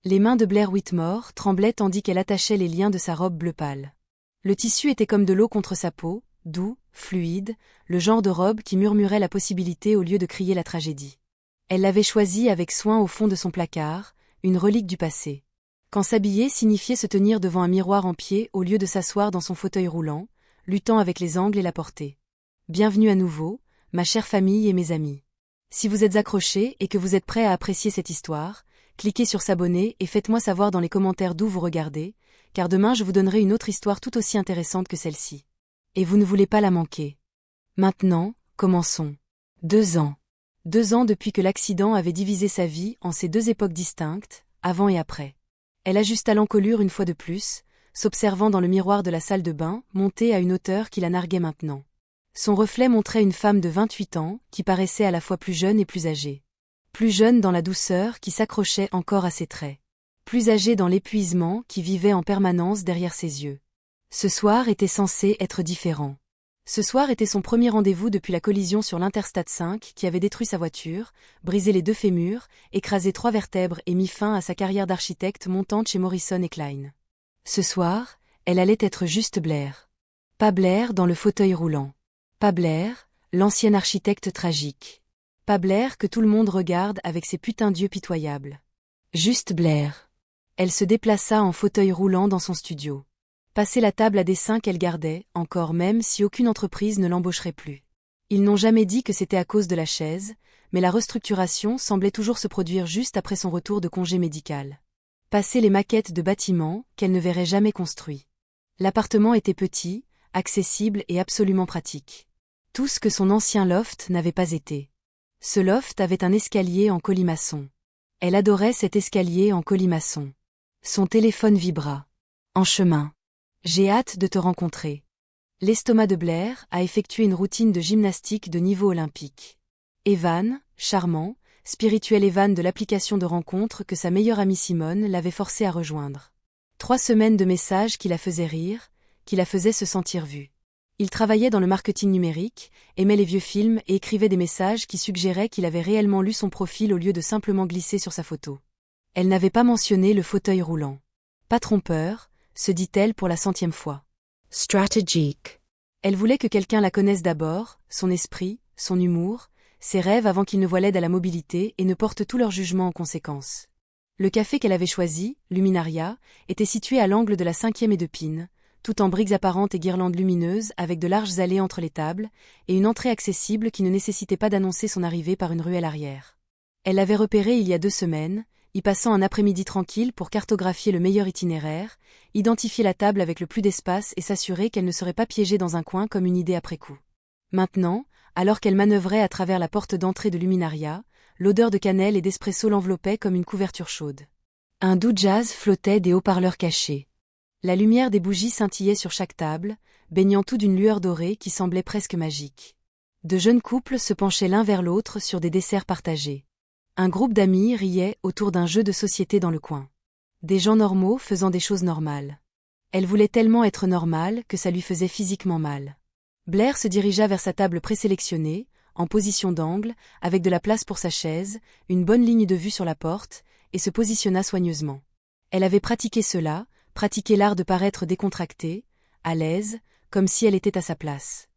Les mains de Blair Whitmore tremblaient tandis qu'elle attachait les liens de sa robe bleu pâle. Le tissu était comme de l'eau contre sa peau, doux, fluide, le genre de robe qui murmurait la possibilité au lieu de crier la tragédie. Elle l'avait choisie avec soin au fond de son placard, une relique du passé. Quand s'habiller signifiait se tenir devant un miroir en pied au lieu de s'asseoir dans son fauteuil roulant, luttant avec les angles et la portée. Bienvenue à nouveau, ma chère famille et mes amis. Si vous êtes accrochés et que vous êtes prêts à apprécier cette histoire, cliquez sur s'abonner et faites-moi savoir dans les commentaires d'où vous regardez, car demain je vous donnerai une autre histoire tout aussi intéressante que celle-ci. Et vous ne voulez pas la manquer. Maintenant, commençons. 2 ans. 2 ans depuis que l'accident avait divisé sa vie en ces 2 époques distinctes, avant et après. Elle ajusta l'encolure une fois de plus, s'observant dans le miroir de la salle de bain, montée à une hauteur qui la narguait maintenant. Son reflet montrait une femme de 28 ans, qui paraissait à la fois plus jeune et plus âgée. Plus jeune dans la douceur qui s'accrochait encore à ses traits. Plus âgée dans l'épuisement qui vivait en permanence derrière ses yeux. Ce soir était censé être différent. Ce soir était son premier rendez-vous depuis la collision sur l'Interstate 5 qui avait détruit sa voiture, brisé les 2 fémurs, écrasé 3 vertèbres et mis fin à sa carrière d'architecte montante chez Morrison & Klein. Ce soir, elle allait être juste Blair. Pas Blair dans le fauteuil roulant. Pas Blair, l'ancienne architecte tragique. Pas Blair que tout le monde regarde avec ses putains d'yeux pitoyables. Juste Blair. Elle se déplaça en fauteuil roulant dans son studio. Passait la table à dessin qu'elle gardait, encore même si aucune entreprise ne l'embaucherait plus. Ils n'ont jamais dit que c'était à cause de la chaise, mais la restructuration semblait toujours se produire juste après son retour de congé médical. Passer les maquettes de bâtiments qu'elle ne verrait jamais construits. L'appartement était petit, accessible et absolument pratique. Tout ce que son ancien loft n'avait pas été. Ce loft avait un escalier en colimaçon. Elle adorait cet escalier en colimaçon. Son téléphone vibra. En chemin. J'ai hâte de te rencontrer. L'estomac de Blair a effectué une routine de gymnastique de niveau olympique. Evan, charmant, spirituel Evan de l'application de rencontre que sa meilleure amie Simone l'avait forcé à rejoindre. 3 semaines de messages qui la faisaient rire, qui la faisaient se sentir vue. Il travaillait dans le marketing numérique, aimait les vieux films et écrivait des messages qui suggéraient qu'il avait réellement lu son profil au lieu de simplement glisser sur sa photo. Elle n'avait pas mentionné le fauteuil roulant. Pas trompeur, se dit-elle pour la 100e fois. Stratégique. Elle voulait que quelqu'un la connaisse d'abord, son esprit, son humour, ses rêves avant qu'ils ne voient l'aide à la mobilité et ne portent tout leur jugement en conséquence. Le café qu'elle avait choisi, Luminaria, était situé à l'angle de la 5e et de Pine, tout en briques apparentes et guirlandes lumineuses avec de larges allées entre les tables, et une entrée accessible qui ne nécessitait pas d'annoncer son arrivée par une ruelle arrière. Elle l'avait repéré il y a 2 semaines, y passant un après-midi tranquille pour cartographier le meilleur itinéraire, identifier la table avec le plus d'espace et s'assurer qu'elle ne serait pas piégée dans un coin comme une idée après coup. Maintenant, alors qu'elle manœuvrait à travers la porte d'entrée de Luminaria, l'odeur de cannelle et d'espresso l'enveloppait comme une couverture chaude. Un doux jazz flottait des haut-parleurs cachés. La lumière des bougies scintillait sur chaque table, baignant tout d'une lueur dorée qui semblait presque magique. De jeunes couples se penchaient l'un vers l'autre sur des desserts partagés. Un groupe d'amis riait autour d'un jeu de société dans le coin. Des gens normaux faisant des choses normales. Elle voulait tellement être normale que ça lui faisait physiquement mal. Blair se dirigea vers sa table présélectionnée, en position d'angle, avec de la place pour sa chaise, une bonne ligne de vue sur la porte, et se positionna soigneusement. Elle avait pratiqué cela, pratiqué l'art de paraître décontractée, à l'aise, comme si elle était à sa place.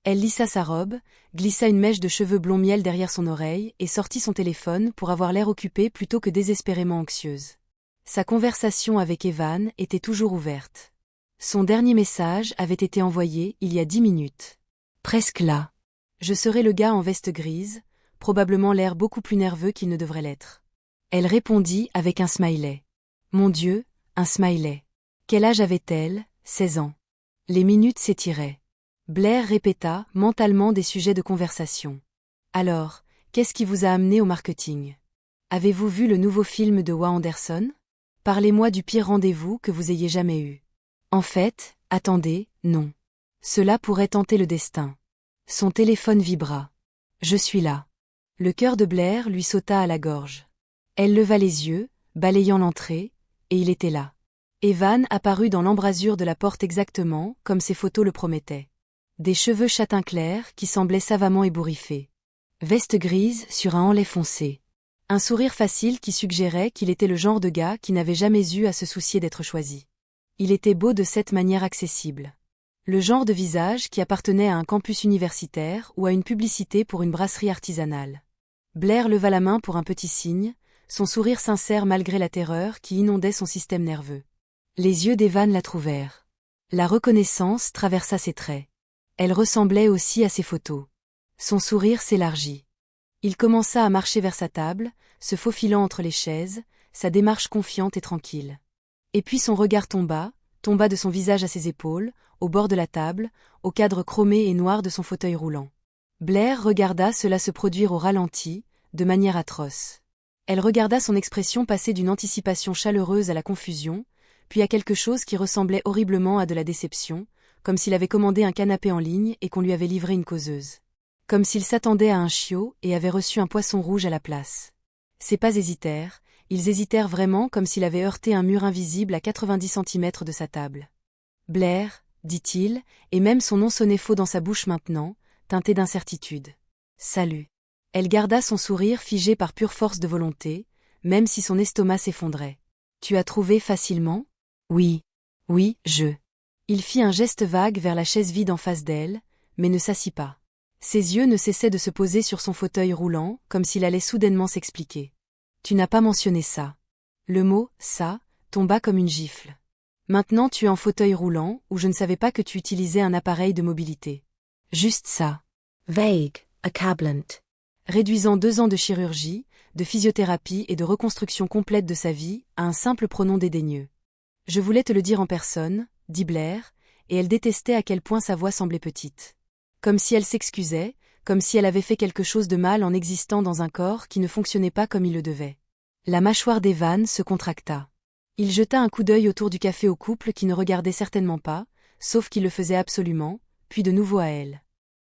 Elle lissa sa robe, glissa une mèche de cheveux blond miel derrière son oreille et sortit son téléphone pour avoir l'air occupée plutôt que désespérément anxieuse. Sa conversation avec Evan était toujours ouverte. Son dernier message avait été envoyé il y a 10 minutes. Presque là. Je serai le gars en veste grise, probablement l'air beaucoup plus nerveux qu'il ne devrait l'être. Elle répondit avec un smiley. Mon Dieu, un smiley. Quel âge avait-elle? 16 ans. Les minutes s'étiraient. Blair répéta mentalement des sujets de conversation. Alors, qu'est-ce qui vous a amené au marketing? Avez-vous vu le nouveau film de Wes Anderson? Parlez-moi du pire rendez-vous que vous ayez jamais eu. En fait, attendez, non. Cela pourrait tenter le destin. Son téléphone vibra. Je suis là. Le cœur de Blair lui sauta à la gorge. Elle leva les yeux, balayant l'entrée, et il était là. Evan apparut dans l'embrasure de la porte exactement comme ses photos le promettaient. Des cheveux châtain clair qui semblaient savamment ébouriffés. Veste grise sur un enlait foncé. Un sourire facile qui suggérait qu'il était le genre de gars qui n'avait jamais eu à se soucier d'être choisi. Il était beau de cette manière accessible. Le genre de visage qui appartenait à un campus universitaire ou à une publicité pour une brasserie artisanale. Blair leva la main pour un petit signe, son sourire sincère malgré la terreur qui inondait son système nerveux. Les yeux d'Evan la trouvèrent. La reconnaissance traversa ses traits. Elle ressemblait aussi à ses photos. Son sourire s'élargit. Il commença à marcher vers sa table, se faufilant entre les chaises, sa démarche confiante et tranquille. Et puis son regard tomba de son visage à ses épaules, au bord de la table, au cadre chromé et noir de son fauteuil roulant. Blair regarda cela se produire au ralenti, de manière atroce. Elle regarda son expression passer d'une anticipation chaleureuse à la confusion, puis à quelque chose qui ressemblait horriblement à de la déception, comme s'il avait commandé un canapé en ligne et qu'on lui avait livré une causeuse. Comme s'il s'attendait à un chiot et avait reçu un poisson rouge à la place. Ses pas hésitèrent, ils hésitèrent vraiment comme s'il avait heurté un mur invisible à 90 centimètres de sa table. Blair, dit-il, et même son nom sonnait faux dans sa bouche maintenant, teinté d'incertitude. Salut. Elle garda son sourire figé par pure force de volonté, même si son estomac s'effondrait. Tu as trouvé facilement? Oui. Oui, je. Il fit un geste vague vers la chaise vide en face d'elle, mais ne s'assit pas. Ses yeux ne cessaient de se poser sur son fauteuil roulant, comme s'il allait soudainement s'expliquer. Tu n'as pas mentionné ça. Le mot « ça » tomba comme une gifle. Maintenant tu es en fauteuil roulant, ou je ne savais pas que tu utilisais un appareil de mobilité. Juste ça. Vague, accablant. Réduisant 2 ans de chirurgie, de physiothérapie et de reconstruction complète de sa vie à un simple pronom dédaigneux. Je voulais te le dire en personne, dit Blair, et elle détestait à quel point sa voix semblait petite. Comme si elle s'excusait, comme si elle avait fait quelque chose de mal en existant dans un corps qui ne fonctionnait pas comme il le devait. La mâchoire d'Evan se contracta. Il jeta un coup d'œil autour du café au couple qui ne regardait certainement pas, sauf qu'il le faisait absolument, puis de nouveau à elle.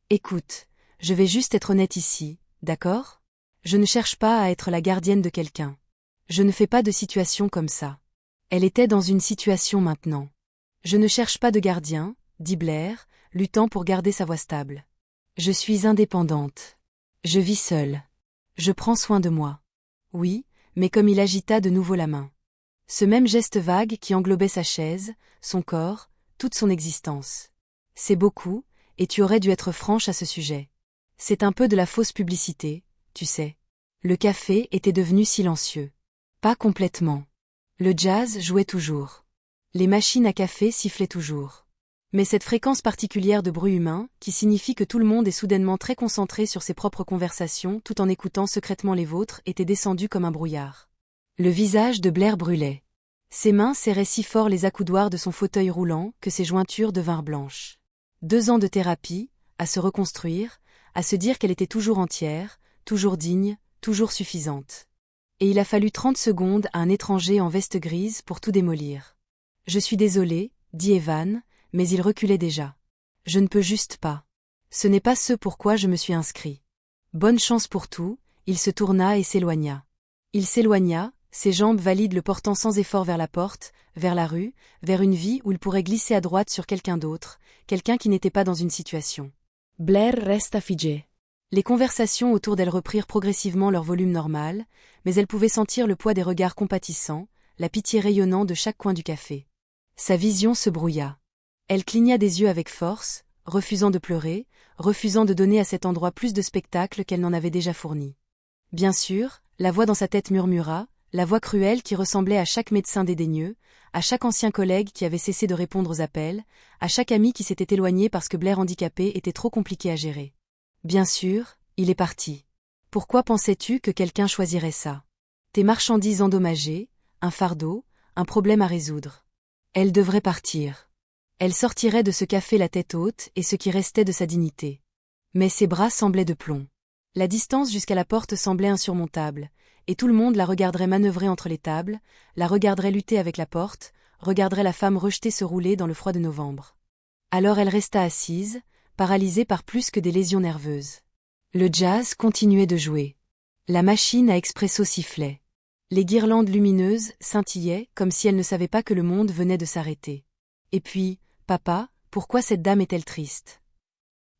Écoute, je vais juste être honnête ici, d'accord? Je ne cherche pas à être la gardienne de quelqu'un. Je ne fais pas de situation comme ça. Elle était dans une situation maintenant. Je ne cherche pas de gardien, dit Blair, luttant pour garder sa voix stable. Je suis indépendante. Je vis seule. Je prends soin de moi. Oui, mais comme il agita de nouveau la main. Ce même geste vague qui englobait sa chaise, son corps, toute son existence. C'est beaucoup, et tu aurais dû être franche à ce sujet. C'est un peu de la fausse publicité, tu sais. Le café était devenu silencieux. Pas complètement. Le jazz jouait toujours. Les machines à café sifflaient toujours. Mais cette fréquence particulière de bruit humain, qui signifie que tout le monde est soudainement très concentré sur ses propres conversations tout en écoutant secrètement les vôtres, était descendu comme un brouillard. Le visage de Blair brûlait. Ses mains serraient si fort les accoudoirs de son fauteuil roulant que ses jointures devinrent blanches. 2 ans de thérapie, à se reconstruire, à se dire qu'elle était toujours entière, toujours digne, toujours suffisante. Et il a fallu 30 secondes à un étranger en veste grise pour tout démolir. Je suis désolé, dit Evan, mais il reculait déjà. Je ne peux juste pas. Ce n'est pas ce pourquoi je me suis inscrit. Bonne chance pour tout, il se tourna et s'éloigna. Il s'éloigna, ses jambes valides le portant sans effort vers la porte, vers la rue, vers une vie où il pourrait glisser à droite sur quelqu'un d'autre, quelqu'un qui n'était pas dans une situation. Blair resta figée. Les conversations autour d'elle reprirent progressivement leur volume normal, mais elle pouvait sentir le poids des regards compatissants, la pitié rayonnant de chaque coin du café. Sa vision se brouilla. Elle cligna des yeux avec force, refusant de pleurer, refusant de donner à cet endroit plus de spectacle qu'elle n'en avait déjà fourni. Bien sûr, la voix dans sa tête murmura, la voix cruelle qui ressemblait à chaque médecin dédaigneux, à chaque ancien collègue qui avait cessé de répondre aux appels, à chaque ami qui s'était éloigné parce que Blair handicapé était trop compliqué à gérer. Bien sûr, il est parti. Pourquoi pensais-tu que quelqu'un choisirait ça? Tes marchandises endommagées, un fardeau, un problème à résoudre. Elle devrait partir. Elle sortirait de ce café la tête haute et ce qui restait de sa dignité. Mais ses bras semblaient de plomb. La distance jusqu'à la porte semblait insurmontable, et tout le monde la regarderait manœuvrer entre les tables, la regarderait lutter avec la porte, regarderait la femme rejetée se rouler dans le froid de novembre. Alors elle resta assise, paralysée par plus que des lésions nerveuses. Le jazz continuait de jouer. La machine à expresso sifflait. Les guirlandes lumineuses scintillaient comme si elle ne savait pas que le monde venait de s'arrêter. Et puis, papa, pourquoi cette dame est-elle triste?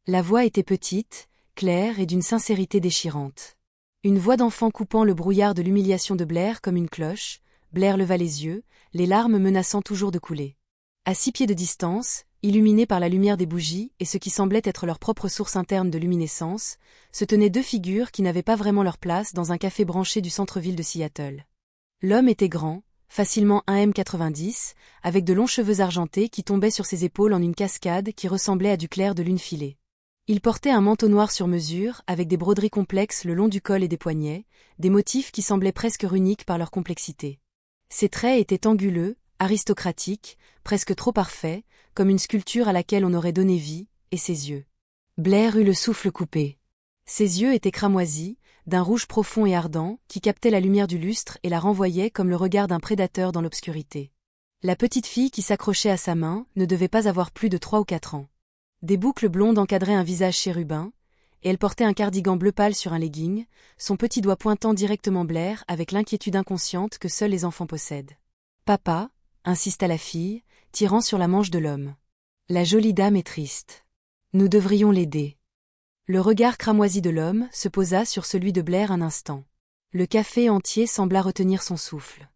La voix était petite, claire et d'une sincérité déchirante. Une voix d'enfant coupant le brouillard de l'humiliation de Blair comme une cloche. Blair leva les yeux, les larmes menaçant toujours de couler. À 6 pieds de distance, illuminés par la lumière des bougies et ce qui semblait être leur propre source interne de luminescence, se tenaient 2 figures qui n'avaient pas vraiment leur place dans un café branché du centre-ville de Seattle. L'homme était grand, facilement 1m90, avec de longs cheveux argentés qui tombaient sur ses épaules en une cascade qui ressemblait à du clair de lune filé. Il portait un manteau noir sur mesure, avec des broderies complexes le long du col et des poignets, des motifs qui semblaient presque runiques par leur complexité. Ses traits étaient anguleux, aristocratiques, presque trop parfaits, comme une sculpture à laquelle on aurait donné vie, et ses yeux. Blair eut le souffle coupé. Ses yeux étaient cramoisis, d'un rouge profond et ardent, qui captait la lumière du lustre et la renvoyait comme le regard d'un prédateur dans l'obscurité. La petite fille qui s'accrochait à sa main ne devait pas avoir plus de 3 ou 4 ans. Des boucles blondes encadraient un visage chérubin, et elle portait un cardigan bleu pâle sur un legging, son petit doigt pointant directement Blair avec l'inquiétude inconsciente que seuls les enfants possèdent. « Papa » insista la fille, tirant sur la manche de l'homme. « La jolie dame est triste. Nous devrions l'aider. » Le regard cramoisi de l'homme se posa sur celui de Blair un instant. Le café entier sembla retenir son souffle.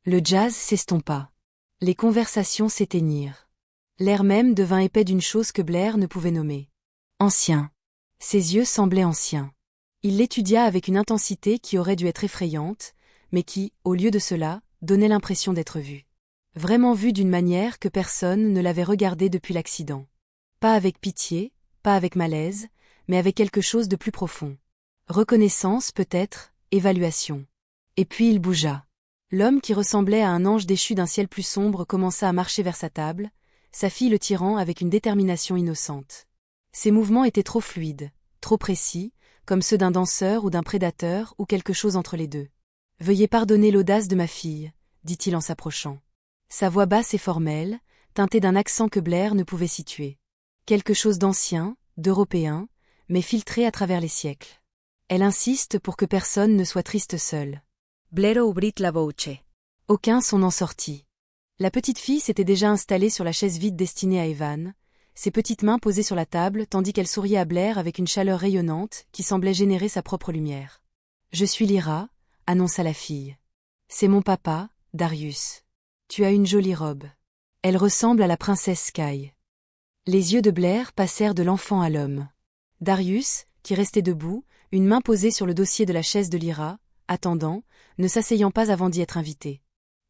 Le jazz s'estompa. Les conversations s'éteignirent. L'air même devint épais d'une chose que Blair ne pouvait nommer. Ancien. Ses yeux semblaient anciens. Il l'étudia avec une intensité qui aurait dû être effrayante, mais qui, au lieu de cela, donnait l'impression d'être vue. Vraiment vue d'une manière que personne ne l'avait regardée depuis l'accident. Pas avec pitié, pas avec malaise, mais avec quelque chose de plus profond. Reconnaissance peut-être, évaluation. Et puis il bougea. L'homme qui ressemblait à un ange déchu d'un ciel plus sombre commença à marcher vers sa table, sa fille le tirant avec une détermination innocente. Ses mouvements étaient trop fluides, trop précis, comme ceux d'un danseur ou d'un prédateur ou quelque chose entre les deux. « Veuillez pardonner l'audace de ma fille », dit-il en s'approchant. Sa voix basse et formelle, teintée d'un accent que Blair ne pouvait situer. Quelque chose d'ancien, d'européen, mais filtré à travers les siècles. Elle insiste pour que personne ne soit triste seul. Blair ouvrit la voce. Aucun son n'en sortit. La petite fille s'était déjà installée sur la chaise vide destinée à Evan, ses petites mains posées sur la table tandis qu'elle souriait à Blair avec une chaleur rayonnante qui semblait générer sa propre lumière. « Je suis Lyra », annonça la fille. « C'est mon papa, Darius. Tu as une jolie robe. Elle ressemble à la princesse Sky. » Les yeux de Blair passèrent de l'enfant à l'homme. Darius, qui restait debout, une main posée sur le dossier de la chaise de Lyra, attendant, ne s'asseyant pas avant d'y être invité.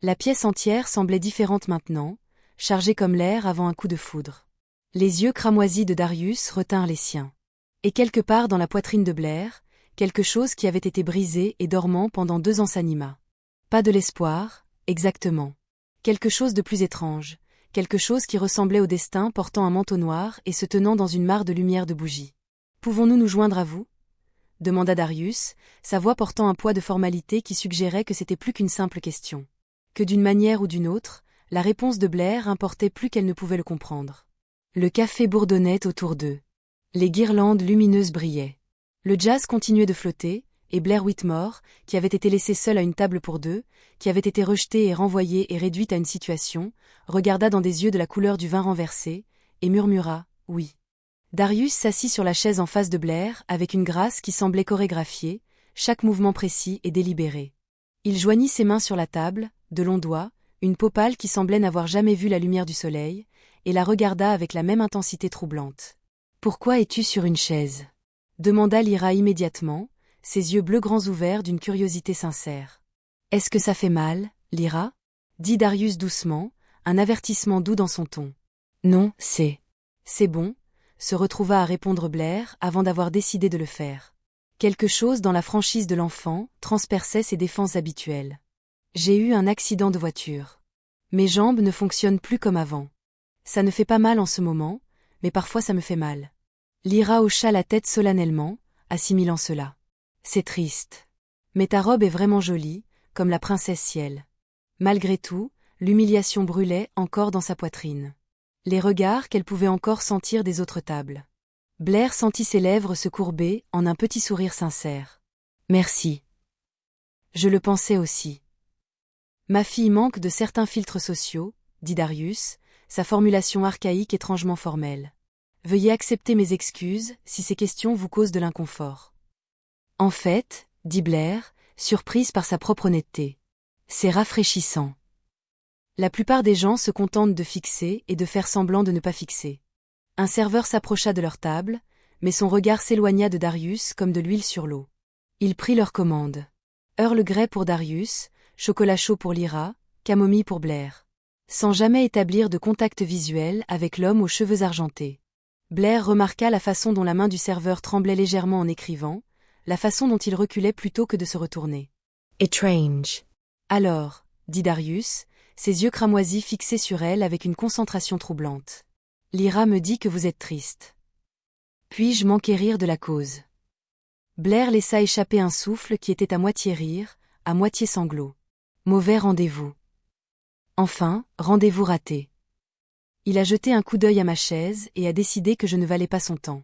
La pièce entière semblait différente maintenant, chargée comme l'air avant un coup de foudre. Les yeux cramoisis de Darius retinrent les siens. Et quelque part dans la poitrine de Blair, quelque chose qui avait été brisé et dormant pendant 2 ans s'anima. Pas de l'espoir, exactement. Quelque chose de plus étrange, quelque chose qui ressemblait au destin portant un manteau noir et se tenant dans une mare de lumière de bougie. « Pouvons-nous nous joindre à vous ?» demanda Darius, sa voix portant un poids de formalité qui suggérait que c'était plus qu'une simple question. Que d'une manière ou d'une autre, la réponse de Blair importait plus qu'elle ne pouvait le comprendre. Le café bourdonnait autour d'eux. Les guirlandes lumineuses brillaient. Le jazz continuait de flotter, et Blair Whitmore, qui avait été laissée seule à une table pour 2, qui avait été rejetée et renvoyée et réduite à une situation, regarda dans des yeux de la couleur du vin renversé, et murmura « oui ». Darius s'assit sur la chaise en face de Blair avec une grâce qui semblait chorégraphiée, chaque mouvement précis et délibéré. Il joignit ses mains sur la table, de longs doigts, une peau pâle qui semblait n'avoir jamais vu la lumière du soleil, et la regarda avec la même intensité troublante. « Pourquoi es-tu sur une chaise » demanda Lyra immédiatement, ses yeux bleus grands ouverts d'une curiosité sincère. « Est-ce que ça fait mal, Lyra » dit Darius doucement, un avertissement doux dans son ton. « Non, c'est bon », se retrouva à répondre Blair avant d'avoir décidé de le faire. Quelque chose dans la franchise de l'enfant transperçait ses défenses habituelles. « J'ai eu un accident de voiture. Mes jambes ne fonctionnent plus comme avant. Ça ne fait pas mal en ce moment, mais parfois ça me fait mal. » Lyra hocha la tête solennellement, assimilant cela. « C'est triste. Mais ta robe est vraiment jolie, comme la princesse ciel. » Malgré tout, l'humiliation brûlait encore dans sa poitrine. Les regards qu'elle pouvait encore sentir des autres tables. Blair sentit ses lèvres se courber en un petit sourire sincère. « Merci. Je le pensais aussi. » Ma fille manque de certains filtres sociaux, dit Darius, sa formulation archaïque étrangement formelle. Veuillez accepter mes excuses si ces questions vous causent de l'inconfort. En fait, dit Blair, surprise par sa propre honnêteté. C'est rafraîchissant. La plupart des gens se contentent de fixer et de faire semblant de ne pas fixer. Un serveur s'approcha de leur table, mais son regard s'éloigna de Darius comme de l'huile sur l'eau. Il prit leur commande. Earl Grey pour Darius, chocolat chaud pour Lyra, camomille pour Blair. Sans jamais établir de contact visuel avec l'homme aux cheveux argentés. Blair remarqua la façon dont la main du serveur tremblait légèrement en écrivant, la façon dont il reculait plutôt que de se retourner. « Étrange. » Alors, dit Darius, ses yeux cramoisis fixés sur elle avec une concentration troublante. « Lyra me dit que vous êtes triste. Puis-je m'enquérir de la cause ?» Blair laissa échapper un souffle qui était à moitié rire, à moitié sanglot. « Mauvais rendez-vous. » Enfin, rendez-vous raté. Il a jeté un coup d'œil à ma chaise et a décidé que je ne valais pas son temps.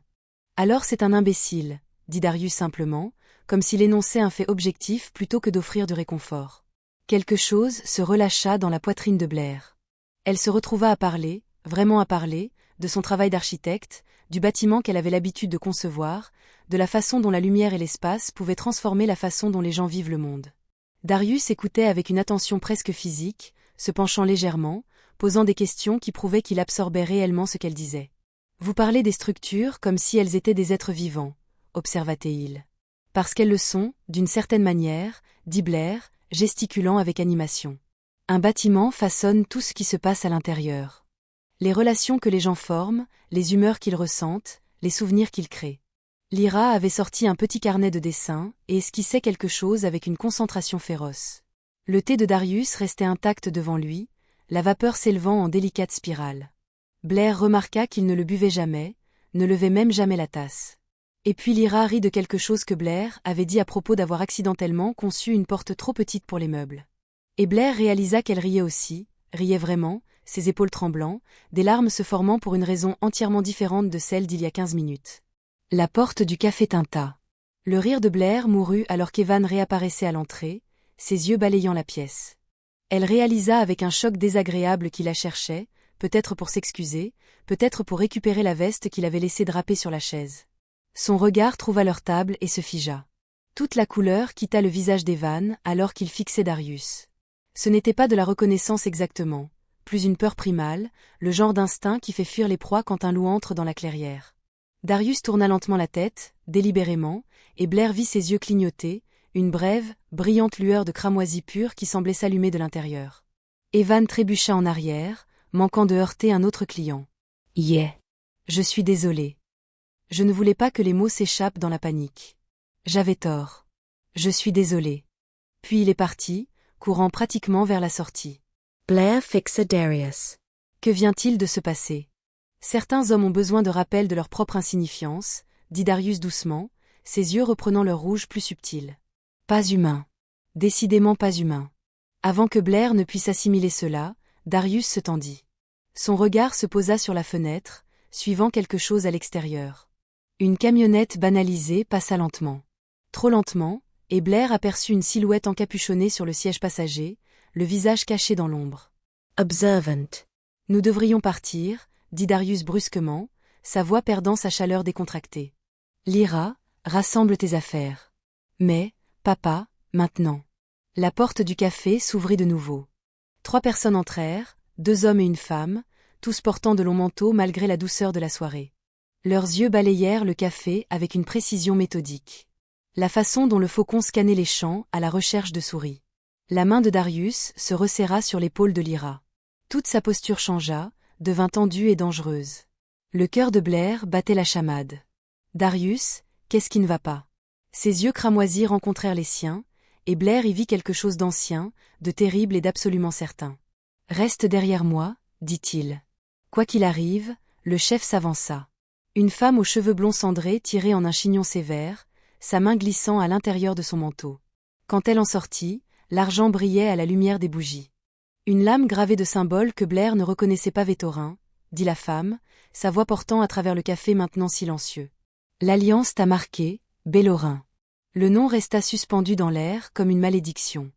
Alors c'est un imbécile, dit Darius simplement, comme s'il énonçait un fait objectif plutôt que d'offrir du réconfort. Quelque chose se relâcha dans la poitrine de Blair. Elle se retrouva à parler, vraiment à parler, de son travail d'architecte, du bâtiment qu'elle avait l'habitude de concevoir, de la façon dont la lumière et l'espace pouvaient transformer la façon dont les gens vivent le monde. Darius écoutait avec une attention presque physique, se penchant légèrement, posant des questions qui prouvaient qu'il absorbait réellement ce qu'elle disait. « Vous parlez des structures comme si elles étaient des êtres vivants, observa-t-il. Parce qu'elles le sont, d'une certaine manière, dit Blair, gesticulant avec animation. Un bâtiment façonne tout ce qui se passe à l'intérieur. Les relations que les gens forment, les humeurs qu'ils ressentent, les souvenirs qu'ils créent. Lyra avait sorti un petit carnet de dessin et esquissait quelque chose avec une concentration féroce. Le thé de Darius restait intact devant lui, la vapeur s'élevant en délicate spirale. Blair remarqua qu'il ne le buvait jamais, ne levait même jamais la tasse. Et puis Lyra rit de quelque chose que Blair avait dit à propos d'avoir accidentellement conçu une porte trop petite pour les meubles. Et Blair réalisa qu'elle riait aussi, riait vraiment, ses épaules tremblant, des larmes se formant pour une raison entièrement différente de celle d'il y a 15 minutes. La porte du café tinta. Le rire de Blair mourut alors qu'Evan réapparaissait à l'entrée, ses yeux balayant la pièce. Elle réalisa avec un choc désagréable qu'il la cherchait, peut-être pour s'excuser, peut-être pour récupérer la veste qu'il avait laissée draper sur la chaise. Son regard trouva leur table et se figea. Toute la couleur quitta le visage d'Evan alors qu'il fixait Darius. Ce n'était pas de la reconnaissance exactement, plus une peur primale, le genre d'instinct qui fait fuir les proies quand un loup entre dans la clairière. Darius tourna lentement la tête, délibérément, et Blair vit ses yeux clignoter, une brève, brillante lueur de cramoisie pure qui semblait s'allumer de l'intérieur. Evan trébucha en arrière, manquant de heurter un autre client. « Yeah. Je suis désolé. Je ne voulais pas que les mots s'échappent dans la panique. J'avais tort. Je suis désolé. » Puis il est parti, courant pratiquement vers la sortie. Blair fixa Darius. Que vient-il de se passer? Certains hommes ont besoin de rappels de leur propre insignifiance, dit Darius doucement, ses yeux reprenant leur rouge plus subtil. Pas humain. Décidément pas humain. Avant que Blair ne puisse assimiler cela, Darius se tendit. Son regard se posa sur la fenêtre, suivant quelque chose à l'extérieur. Une camionnette banalisée passa lentement. Trop lentement, et Blair aperçut une silhouette encapuchonnée sur le siège passager, le visage caché dans l'ombre. Observant. Nous devrions partir, dit Darius brusquement, sa voix perdant sa chaleur décontractée. Lyra, rassemble tes affaires. Mais, papa, maintenant. La porte du café s'ouvrit de nouveau. 3 personnes entrèrent, 2 hommes et une femme, tous portant de longs manteaux malgré la douceur de la soirée. Leurs yeux balayèrent le café avec une précision méthodique. La façon dont le faucon scannait les champs à la recherche de souris. La main de Darius se resserra sur l'épaule de Lyra. Toute sa posture changea, devint tendue et dangereuse. Le cœur de Blair battait la chamade. Darius, qu'est-ce qui ne va pas? Ses yeux cramoisis rencontrèrent les siens, et Blair y vit quelque chose d'ancien, de terrible et d'absolument certain. « Reste derrière moi, dit-il. » Quoi qu'il arrive, le chef s'avança. Une femme aux cheveux blonds cendrés tirait en un chignon sévère, sa main glissant à l'intérieur de son manteau. Quand elle en sortit, l'argent brillait à la lumière des bougies. Une lame gravée de symboles que Blair ne reconnaissait pas. Vétorin, dit la femme, sa voix portant à travers le café maintenant silencieux. L'alliance t'a marqué, Bellorin. Le nom resta suspendu dans l'air comme une malédiction.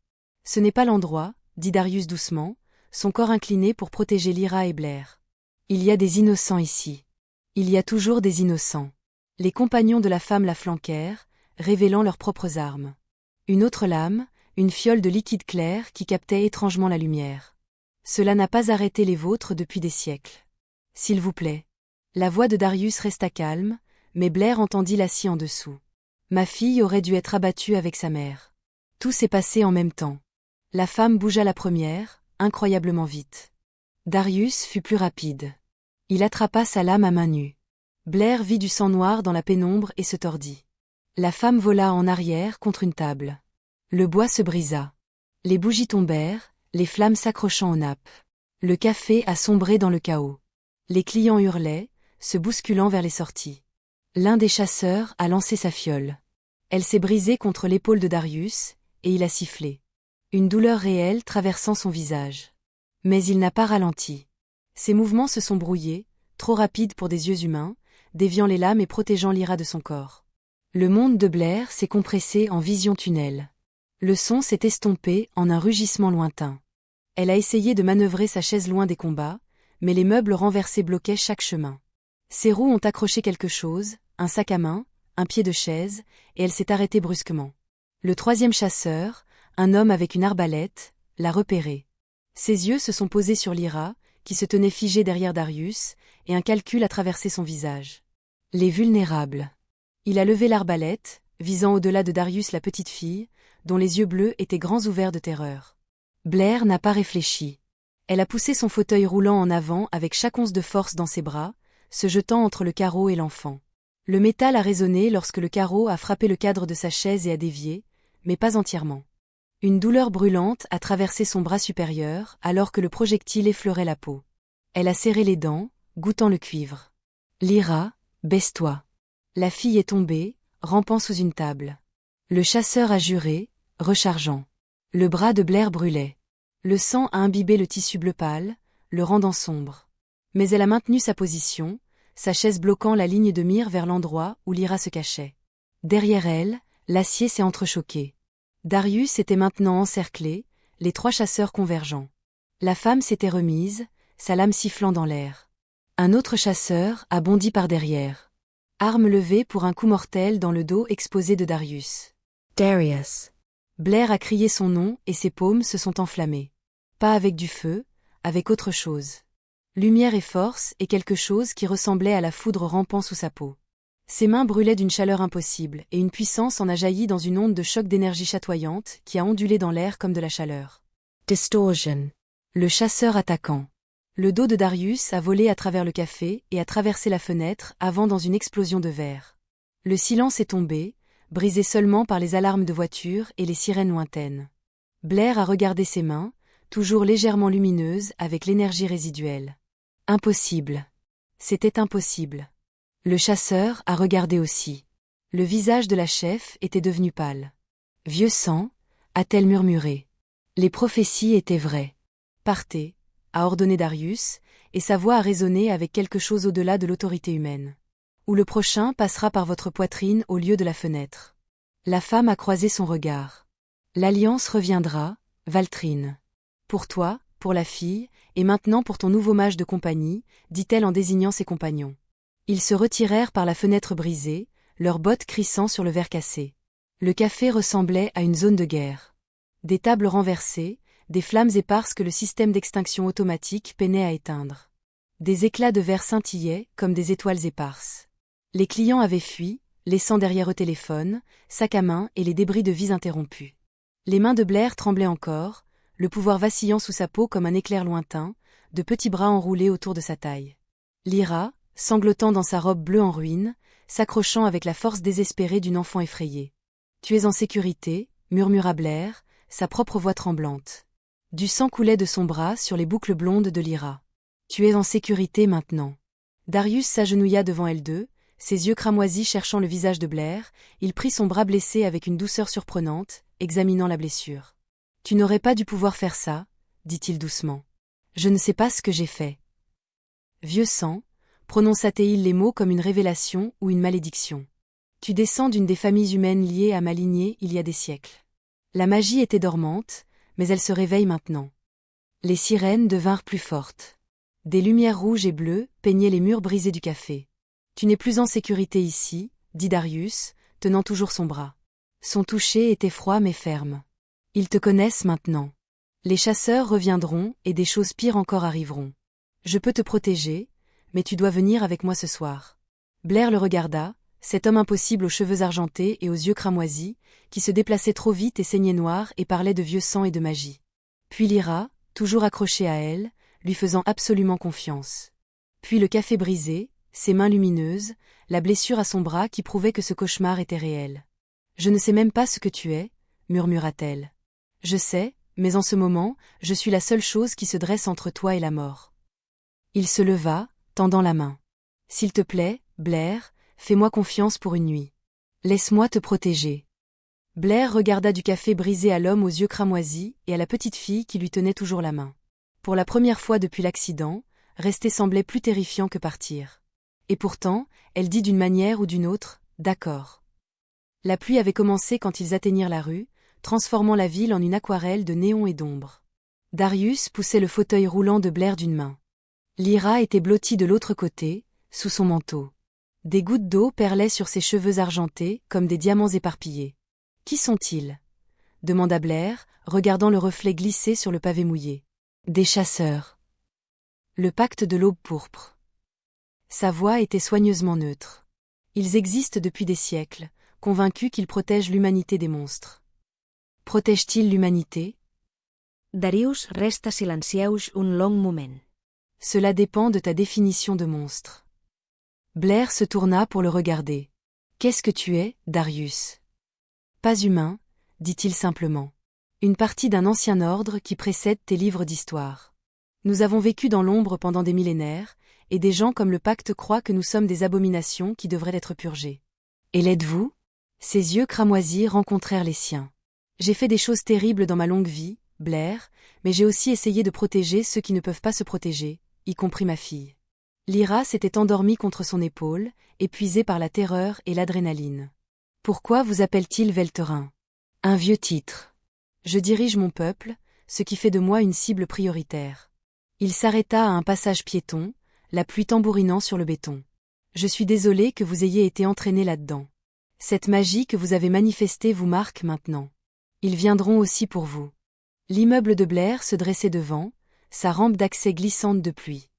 Ce n'est pas l'endroit, dit Darius doucement, son corps incliné pour protéger Lyra et Blair. Il y a des innocents ici. Il y a toujours des innocents. Les compagnons de la femme la flanquèrent, révélant leurs propres armes. Une autre lame, une fiole de liquide clair qui captait étrangement la lumière. Cela n'a pas arrêté les vôtres depuis des siècles. S'il vous plaît. La voix de Darius resta calme, mais Blair entendit l'acier en dessous. Ma fille aurait dû être abattue avec sa mère. Tout s'est passé en même temps. La femme bougea la première, incroyablement vite. Darius fut plus rapide. Il attrapa sa lame à main nue. Blair vit du sang noir dans la pénombre et se tordit. La femme vola en arrière contre une table. Le bois se brisa. Les bougies tombèrent, les flammes s'accrochant aux nappes. Le café a sombré dans le chaos. Les clients hurlaient, se bousculant vers les sorties. L'un des chasseurs a lancé sa fiole. Elle s'est brisée contre l'épaule de Darius, et il a sifflé. Une douleur réelle traversant son visage. Mais il n'a pas ralenti. Ses mouvements se sont brouillés, trop rapides pour des yeux humains, déviant les lames et protégeant Lyra de son corps. Le monde de Blair s'est compressé en vision tunnel. Le son s'est estompé en un rugissement lointain. Elle a essayé de manœuvrer sa chaise loin des combats, mais les meubles renversés bloquaient chaque chemin. Ses roues ont accroché quelque chose, un sac à main, un pied de chaise, et elle s'est arrêtée brusquement. Le troisième chasseur, un homme avec une arbalète, l'a repéré. Ses yeux se sont posés sur Lyra, qui se tenait figée derrière Darius, et un calcul a traversé son visage. Les vulnérables. Il a levé l'arbalète, visant au-delà de Darius la petite fille, dont les yeux bleus étaient grands ouverts de terreur. Blair n'a pas réfléchi. Elle a poussé son fauteuil roulant en avant avec chaque once de force dans ses bras, se jetant entre le carreau et l'enfant. Le métal a résonné lorsque le carreau a frappé le cadre de sa chaise et a dévié, mais pas entièrement. Une douleur brûlante a traversé son bras supérieur alors que le projectile effleurait la peau. Elle a serré les dents, goûtant le cuivre. Lyra, baisse-toi. La fille est tombée, rampant sous une table. Le chasseur a juré, rechargeant. Le bras de Blair brûlait. Le sang a imbibé le tissu bleu pâle, le rendant sombre. Mais elle a maintenu sa position, sa chaise bloquant la ligne de mire vers l'endroit où Lyra se cachait. Derrière elle, l'acier s'est entrechoqué. Darius était maintenant encerclé, les trois chasseurs convergeant. La femme s'était remise, sa lame sifflant dans l'air. Un autre chasseur a bondi par derrière. Arme levée pour un coup mortel dans le dos exposé de Darius. Darius. Blair a crié son nom et ses paumes se sont enflammées. Pas avec du feu, avec autre chose. Lumière et force et quelque chose qui ressemblait à la foudre rampant sous sa peau. Ses mains brûlaient d'une chaleur impossible et une puissance en a jailli dans une onde de choc d'énergie chatoyante qui a ondulé dans l'air comme de la chaleur. Distortion. Le chasseur attaquant. Le dos de Darius a volé à travers le café et a traversé la fenêtre avant dans une explosion de verre. Le silence est tombé, brisé seulement par les alarmes de voiture et les sirènes lointaines. Blair a regardé ses mains, toujours légèrement lumineuses avec l'énergie résiduelle. Impossible. C'était impossible. Le chasseur a regardé aussi. Le visage de la chef était devenu pâle. Vieux sang, a-t-elle murmuré. Les prophéties étaient vraies. Partez, a ordonné Darius, et sa voix a résonné avec quelque chose au-delà de l'autorité humaine. Ou le prochain passera par votre poitrine au lieu de la fenêtre. La femme a croisé son regard. L'alliance reviendra, Valtrine. Pour toi, pour la fille, et maintenant pour ton nouveau mage de compagnie, dit-elle en désignant ses compagnons. Ils se retirèrent par la fenêtre brisée, leurs bottes crissant sur le verre cassé. Le café ressemblait à une zone de guerre. Des tables renversées, des flammes éparses que le système d'extinction automatique peinait à éteindre. Des éclats de verre scintillaient comme des étoiles éparses. Les clients avaient fui, laissant derrière eux téléphone, sac à main et les débris de vies interrompus. Les mains de Blair tremblaient encore, le pouvoir vacillant sous sa peau comme un éclair lointain, de petits bras enroulés autour de sa taille. Lyra, sanglotant dans sa robe bleue en ruine, s'accrochant avec la force désespérée d'une enfant effrayée. « Tu es en sécurité » murmura Blair, sa propre voix tremblante. Du sang coulait de son bras sur les boucles blondes de Lyra. « Tu es en sécurité maintenant. » Darius s'agenouilla devant elle deux, ses yeux cramoisis cherchant le visage de Blair, il prit son bras blessé avec une douceur surprenante, examinant la blessure. « Tu n'aurais pas dû pouvoir faire ça, » dit-il doucement. « Je ne sais pas ce que j'ai fait. » Vieux sang, prononça-t-il les mots comme une révélation ou une malédiction. Tu descends d'une des familles humaines liées à ma lignée il y a des siècles. La magie était dormante, mais elle se réveille maintenant. Les sirènes devinrent plus fortes. Des lumières rouges et bleues peignaient les murs brisés du café. Tu n'es plus en sécurité ici, dit Darius, tenant toujours son bras. Son toucher était froid mais ferme. Ils te connaissent maintenant. Les chasseurs reviendront et des choses pires encore arriveront. Je peux te protéger, mais tu dois venir avec moi ce soir. Blair le regarda, cet homme impossible aux cheveux argentés et aux yeux cramoisis, qui se déplaçait trop vite et saignait noir et parlait de vieux sang et de magie. Puis Lyra, toujours accrochée à elle, lui faisant absolument confiance. Puis le café brisé, ses mains lumineuses, la blessure à son bras qui prouvait que ce cauchemar était réel. « Je ne sais même pas ce que tu es, » murmura-t-elle. « Je sais, mais en ce moment, je suis la seule chose qui se dresse entre toi et la mort. » Il se leva, tendant la main. « S'il te plaît, Blair, fais-moi confiance pour une nuit. Laisse-moi te protéger. » Blair regarda du café brisé à l'homme aux yeux cramoisis et à la petite fille qui lui tenait toujours la main. Pour la première fois depuis l'accident, rester semblait plus terrifiant que partir. Et pourtant, elle dit d'une manière ou d'une autre, « D'accord. » La pluie avait commencé quand ils atteignirent la rue, transformant la ville en une aquarelle de néons et d'ombre. Darius poussait le fauteuil roulant de Blair d'une main. Lyra était blottie de l'autre côté, sous son manteau. Des gouttes d'eau perlaient sur ses cheveux argentés comme des diamants éparpillés. « Qui sont-ils » demanda Blair, regardant le reflet glisser sur le pavé mouillé. « Des chasseurs. Le pacte de l'aube pourpre. » Sa voix était soigneusement neutre. Ils existent depuis des siècles, convaincus qu'ils protègent l'humanité des monstres. Protègent-ils l'humanité? Darius resta silencieus un long moment. Cela dépend de ta définition de monstre. Blair se tourna pour le regarder. « Qu'est-ce que tu es, Darius ?»« Pas humain, » dit-il simplement. « Une partie d'un ancien ordre qui précède tes livres d'histoire. Nous avons vécu dans l'ombre pendant des millénaires, et des gens comme le pacte croient que nous sommes des abominations qui devraient être purgées. Et l'êtes-vous » Ses yeux cramoisis rencontrèrent les siens. « J'ai fait des choses terribles dans ma longue vie, Blair, mais j'ai aussi essayé de protéger ceux qui ne peuvent pas se protéger, y compris ma fille. » Lyra s'était endormie contre son épaule, épuisée par la terreur et l'adrénaline. « Pourquoi vous appelle-t-il Velterin » ? Un vieux titre. Je dirige mon peuple, ce qui fait de moi une cible prioritaire. Il s'arrêta à un passage piéton, la pluie tambourinant sur le béton. Je suis désolé que vous ayez été entraîné là-dedans. Cette magie que vous avez manifestée vous marque maintenant. Ils viendront aussi pour vous. L'immeuble de Blair se dressait devant, sa rampe d'accès glissante de pluie.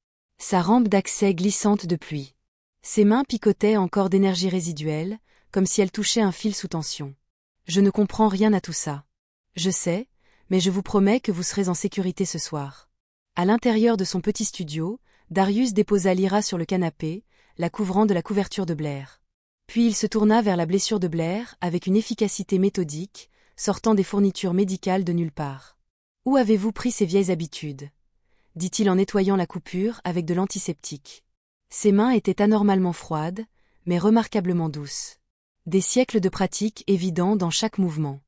Ses mains picotaient encore d'énergie résiduelle, comme si elles touchaient un fil sous tension. Je ne comprends rien à tout ça. Je sais, mais je vous promets que vous serez en sécurité ce soir. À l'intérieur de son petit studio, Darius déposa Lyra sur le canapé, la couvrant de la couverture de Blair. Puis il se tourna vers la blessure de Blair avec une efficacité méthodique, sortant des fournitures médicales de nulle part. « Où avez-vous pris ces vieilles habitudes » dit-il en nettoyant la coupure avec de l'antiseptique. Ses mains étaient anormalement froides, mais remarquablement douces. Des siècles de pratique évidents dans chaque mouvement.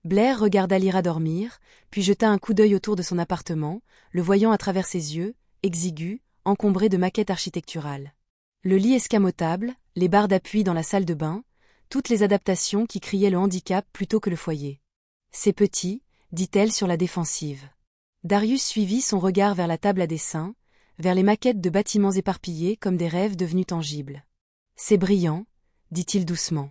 Blair regarda Lyra dormir, puis jeta un coup d'œil autour de son appartement, le voyant à travers ses yeux, exigus, encombrés de maquettes architecturales. Le lit escamotable, les barres d'appui dans la salle de bain, toutes les adaptations qui criaient le handicap plutôt que le foyer. « C'est petit », dit-elle sur la défensive. Darius suivit son regard vers la table à dessin, vers les maquettes de bâtiments éparpillés comme des rêves devenus tangibles. « C'est brillant », dit-il doucement.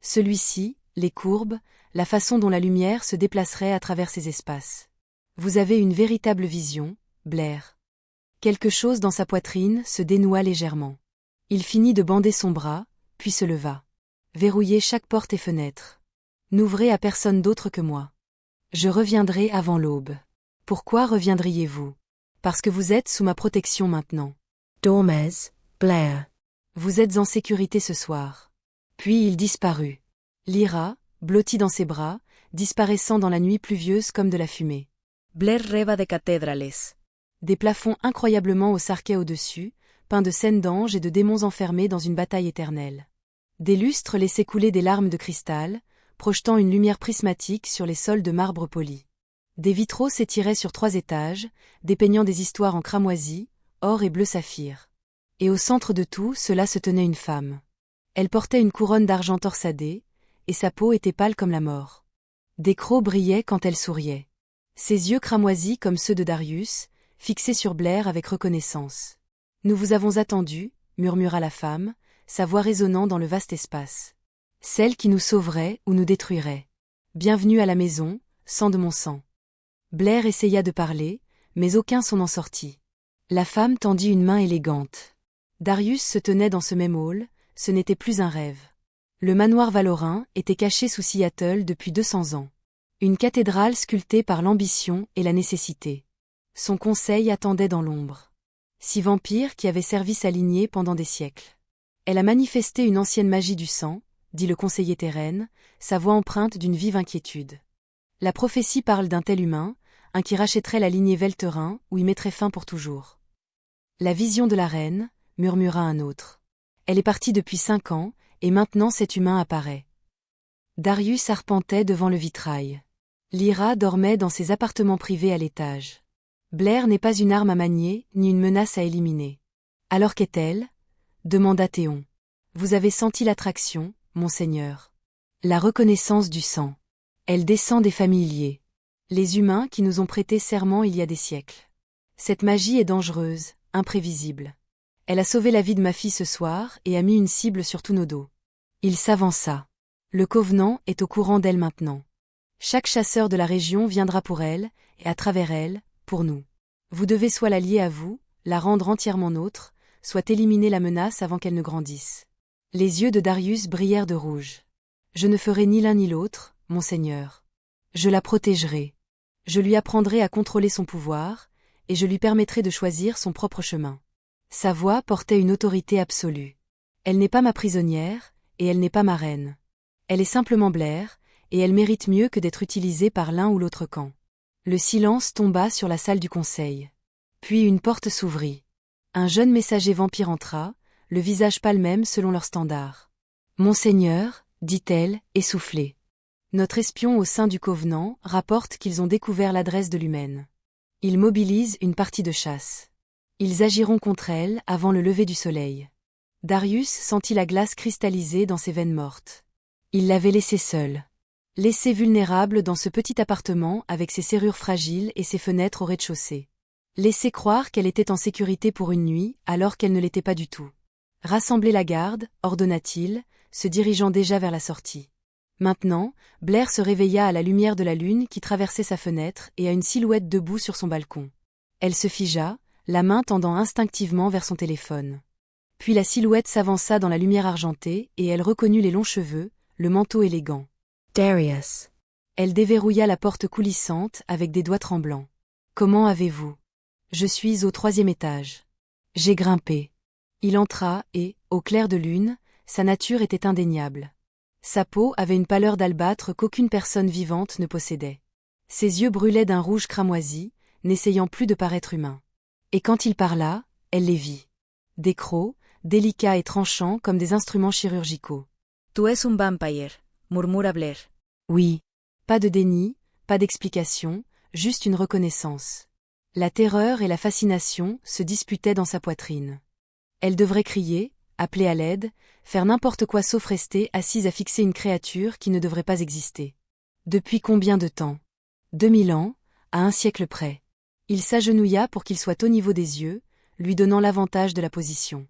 Celui-ci, les courbes, la façon dont la lumière se déplacerait à travers ces espaces. Vous avez une véritable vision, Blair. Quelque chose dans sa poitrine se dénoua légèrement. Il finit de bander son bras, puis se leva. Verrouillez chaque porte et fenêtre. N'ouvrez à personne d'autre que moi. Je reviendrai avant l'aube. Pourquoi reviendriez-vous? Parce que vous êtes sous ma protection maintenant. Dormez, Blair. Vous êtes en sécurité ce soir. Puis il disparut. Lyra, blottie dans ses bras, disparaissant dans la nuit pluvieuse comme de la fumée. Blair rêva de cathédrales. Des plafonds incroyablement hauts s'arquaient au-dessus, peints de scènes d'anges et de démons enfermés dans une bataille éternelle. Des lustres laissaient couler des larmes de cristal, projetant une lumière prismatique sur les sols de marbre poli. Des vitraux s'étiraient sur 3 étages, dépeignant des histoires en cramoisi, or et bleu saphir. Et au centre de tout cela se tenait une femme. Elle portait une couronne d'argent torsadée, et sa peau était pâle comme la mort. Des crocs brillaient quand elle souriait. Ses yeux cramoisis comme ceux de Darius, fixés sur Blair avec reconnaissance. « Nous vous avons attendu » murmura la femme, sa voix résonnant dans le vaste espace. Celle qui nous sauverait ou nous détruirait. Bienvenue à la maison, sang de mon sang. Blair essaya de parler, mais aucun son n'en sortit. La femme tendit une main élégante. Darius se tenait dans ce même hall, ce n'était plus un rêve. Le manoir valorin était caché sous Seattle depuis 200 ans. Une cathédrale sculptée par l'ambition et la nécessité. Son conseil attendait dans l'ombre. 6 vampires qui avaient servi sa lignée pendant des siècles. Elle a manifesté une ancienne magie du sang, dit le conseiller Térène, sa voix empreinte d'une vive inquiétude. La prophétie parle d'un tel humain, un qui rachèterait la lignée Velterin ou y mettrait fin pour toujours. La vision de la reine, murmura un autre. Elle est partie depuis 5 ans, et maintenant cet humain apparaît. Darius arpentait devant le vitrail. Lyra dormait dans ses appartements privés à l'étage. Blair n'est pas une arme à manier, ni une menace à éliminer. Alors qu'est-elle ? Demanda Théon. Vous avez senti l'attraction, monseigneur. La reconnaissance du sang. Elle descend des familles liées. Les humains qui nous ont prêté serment il y a des siècles. Cette magie est dangereuse, imprévisible. Elle a sauvé la vie de ma fille ce soir et a mis une cible sur tous nos dos. Il s'avança. Le Covenant est au courant d'elle maintenant. Chaque chasseur de la région viendra pour elle, et à travers elle, pour nous. Vous devez soit la lier à vous, la rendre entièrement nôtre, soit éliminer la menace avant qu'elle ne grandisse. Les yeux de Darius brillèrent de rouge. Je ne ferai ni l'un ni l'autre, monseigneur. Je la protégerai. Je lui apprendrai à contrôler son pouvoir, et je lui permettrai de choisir son propre chemin. Sa voix portait une autorité absolue. Elle n'est pas ma prisonnière, et elle n'est pas ma reine. Elle est simplement Blair, et elle mérite mieux que d'être utilisée par l'un ou l'autre camp. Le silence tomba sur la salle du conseil. Puis une porte s'ouvrit. Un jeune messager vampire entra, le visage pas le même selon leurs standards. Monseigneur, dit-elle, essoufflée. Notre espion au sein du Covenant rapporte qu'ils ont découvert l'adresse de l'humaine. Ils mobilisent une partie de chasse. Ils agiront contre elle avant le lever du soleil. Darius sentit la glace cristalliser dans ses veines mortes. Il l'avait laissée seule. Laissée vulnérable dans ce petit appartement avec ses serrures fragiles et ses fenêtres au rez-de-chaussée. Laissée croire qu'elle était en sécurité pour une nuit alors qu'elle ne l'était pas du tout. Rassemblez la garde, ordonna-t-il, se dirigeant déjà vers la sortie. Maintenant, Blair se réveilla à la lumière de la lune qui traversait sa fenêtre et à une silhouette debout sur son balcon. Elle se figea, la main tendant instinctivement vers son téléphone. Puis la silhouette s'avança dans la lumière argentée et elle reconnut les longs cheveux, le manteau élégant. Darius. Elle déverrouilla la porte coulissante avec des doigts tremblants. Comment avez-vous ? Je suis au 3e étage. J'ai grimpé. Il entra et, au clair de lune, sa nature était indéniable. Sa peau avait une pâleur d'albâtre qu'aucune personne vivante ne possédait. Ses yeux brûlaient d'un rouge cramoisi, n'essayant plus de paraître humain. Et quand il parla, elle les vit. Des crocs, délicats et tranchants comme des instruments chirurgicaux. Tu es un vampire, murmura Blair. Oui. Pas de déni, pas d'explication, juste une reconnaissance. La terreur et la fascination se disputaient dans sa poitrine. Elle devrait crier, appeler à l'aide, faire n'importe quoi sauf rester assise à fixer une créature qui ne devrait pas exister. Depuis combien de temps ? 2000 ans, à un siècle près. Il s'agenouilla pour qu'il soit au niveau des yeux, lui donnant l'avantage de la position.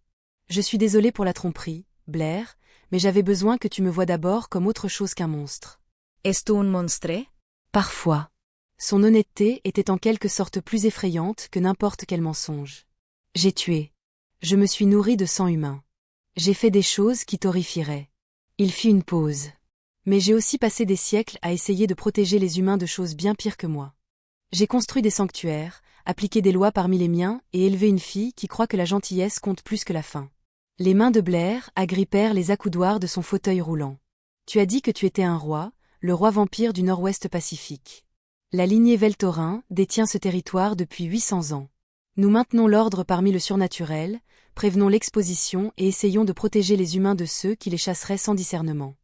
Je suis désolé pour la tromperie, Blair, mais j'avais besoin que tu me voies d'abord comme autre chose qu'un monstre. Es tu un monstre? Parfois. Son honnêteté était en quelque sorte plus effrayante que n'importe quel mensonge. J'ai tué. Je me suis nourri de sang humain. J'ai fait des choses qui t'horrifieraient. Il fit une pause. Mais j'ai aussi passé des siècles à essayer de protéger les humains de choses bien pires que moi. J'ai construit des sanctuaires, appliqué des lois parmi les miens et élevé une fille qui croit que la gentillesse compte plus que la faim. Les mains de Blair agrippèrent les accoudoirs de son fauteuil roulant. Tu as dit que tu étais un roi, le roi vampire du Nord-Ouest Pacifique. La lignée Veltorin détient ce territoire depuis 800 ans. Nous maintenons l'ordre parmi le surnaturel, prévenons l'exposition et essayons de protéger les humains de ceux qui les chasseraient sans discernement.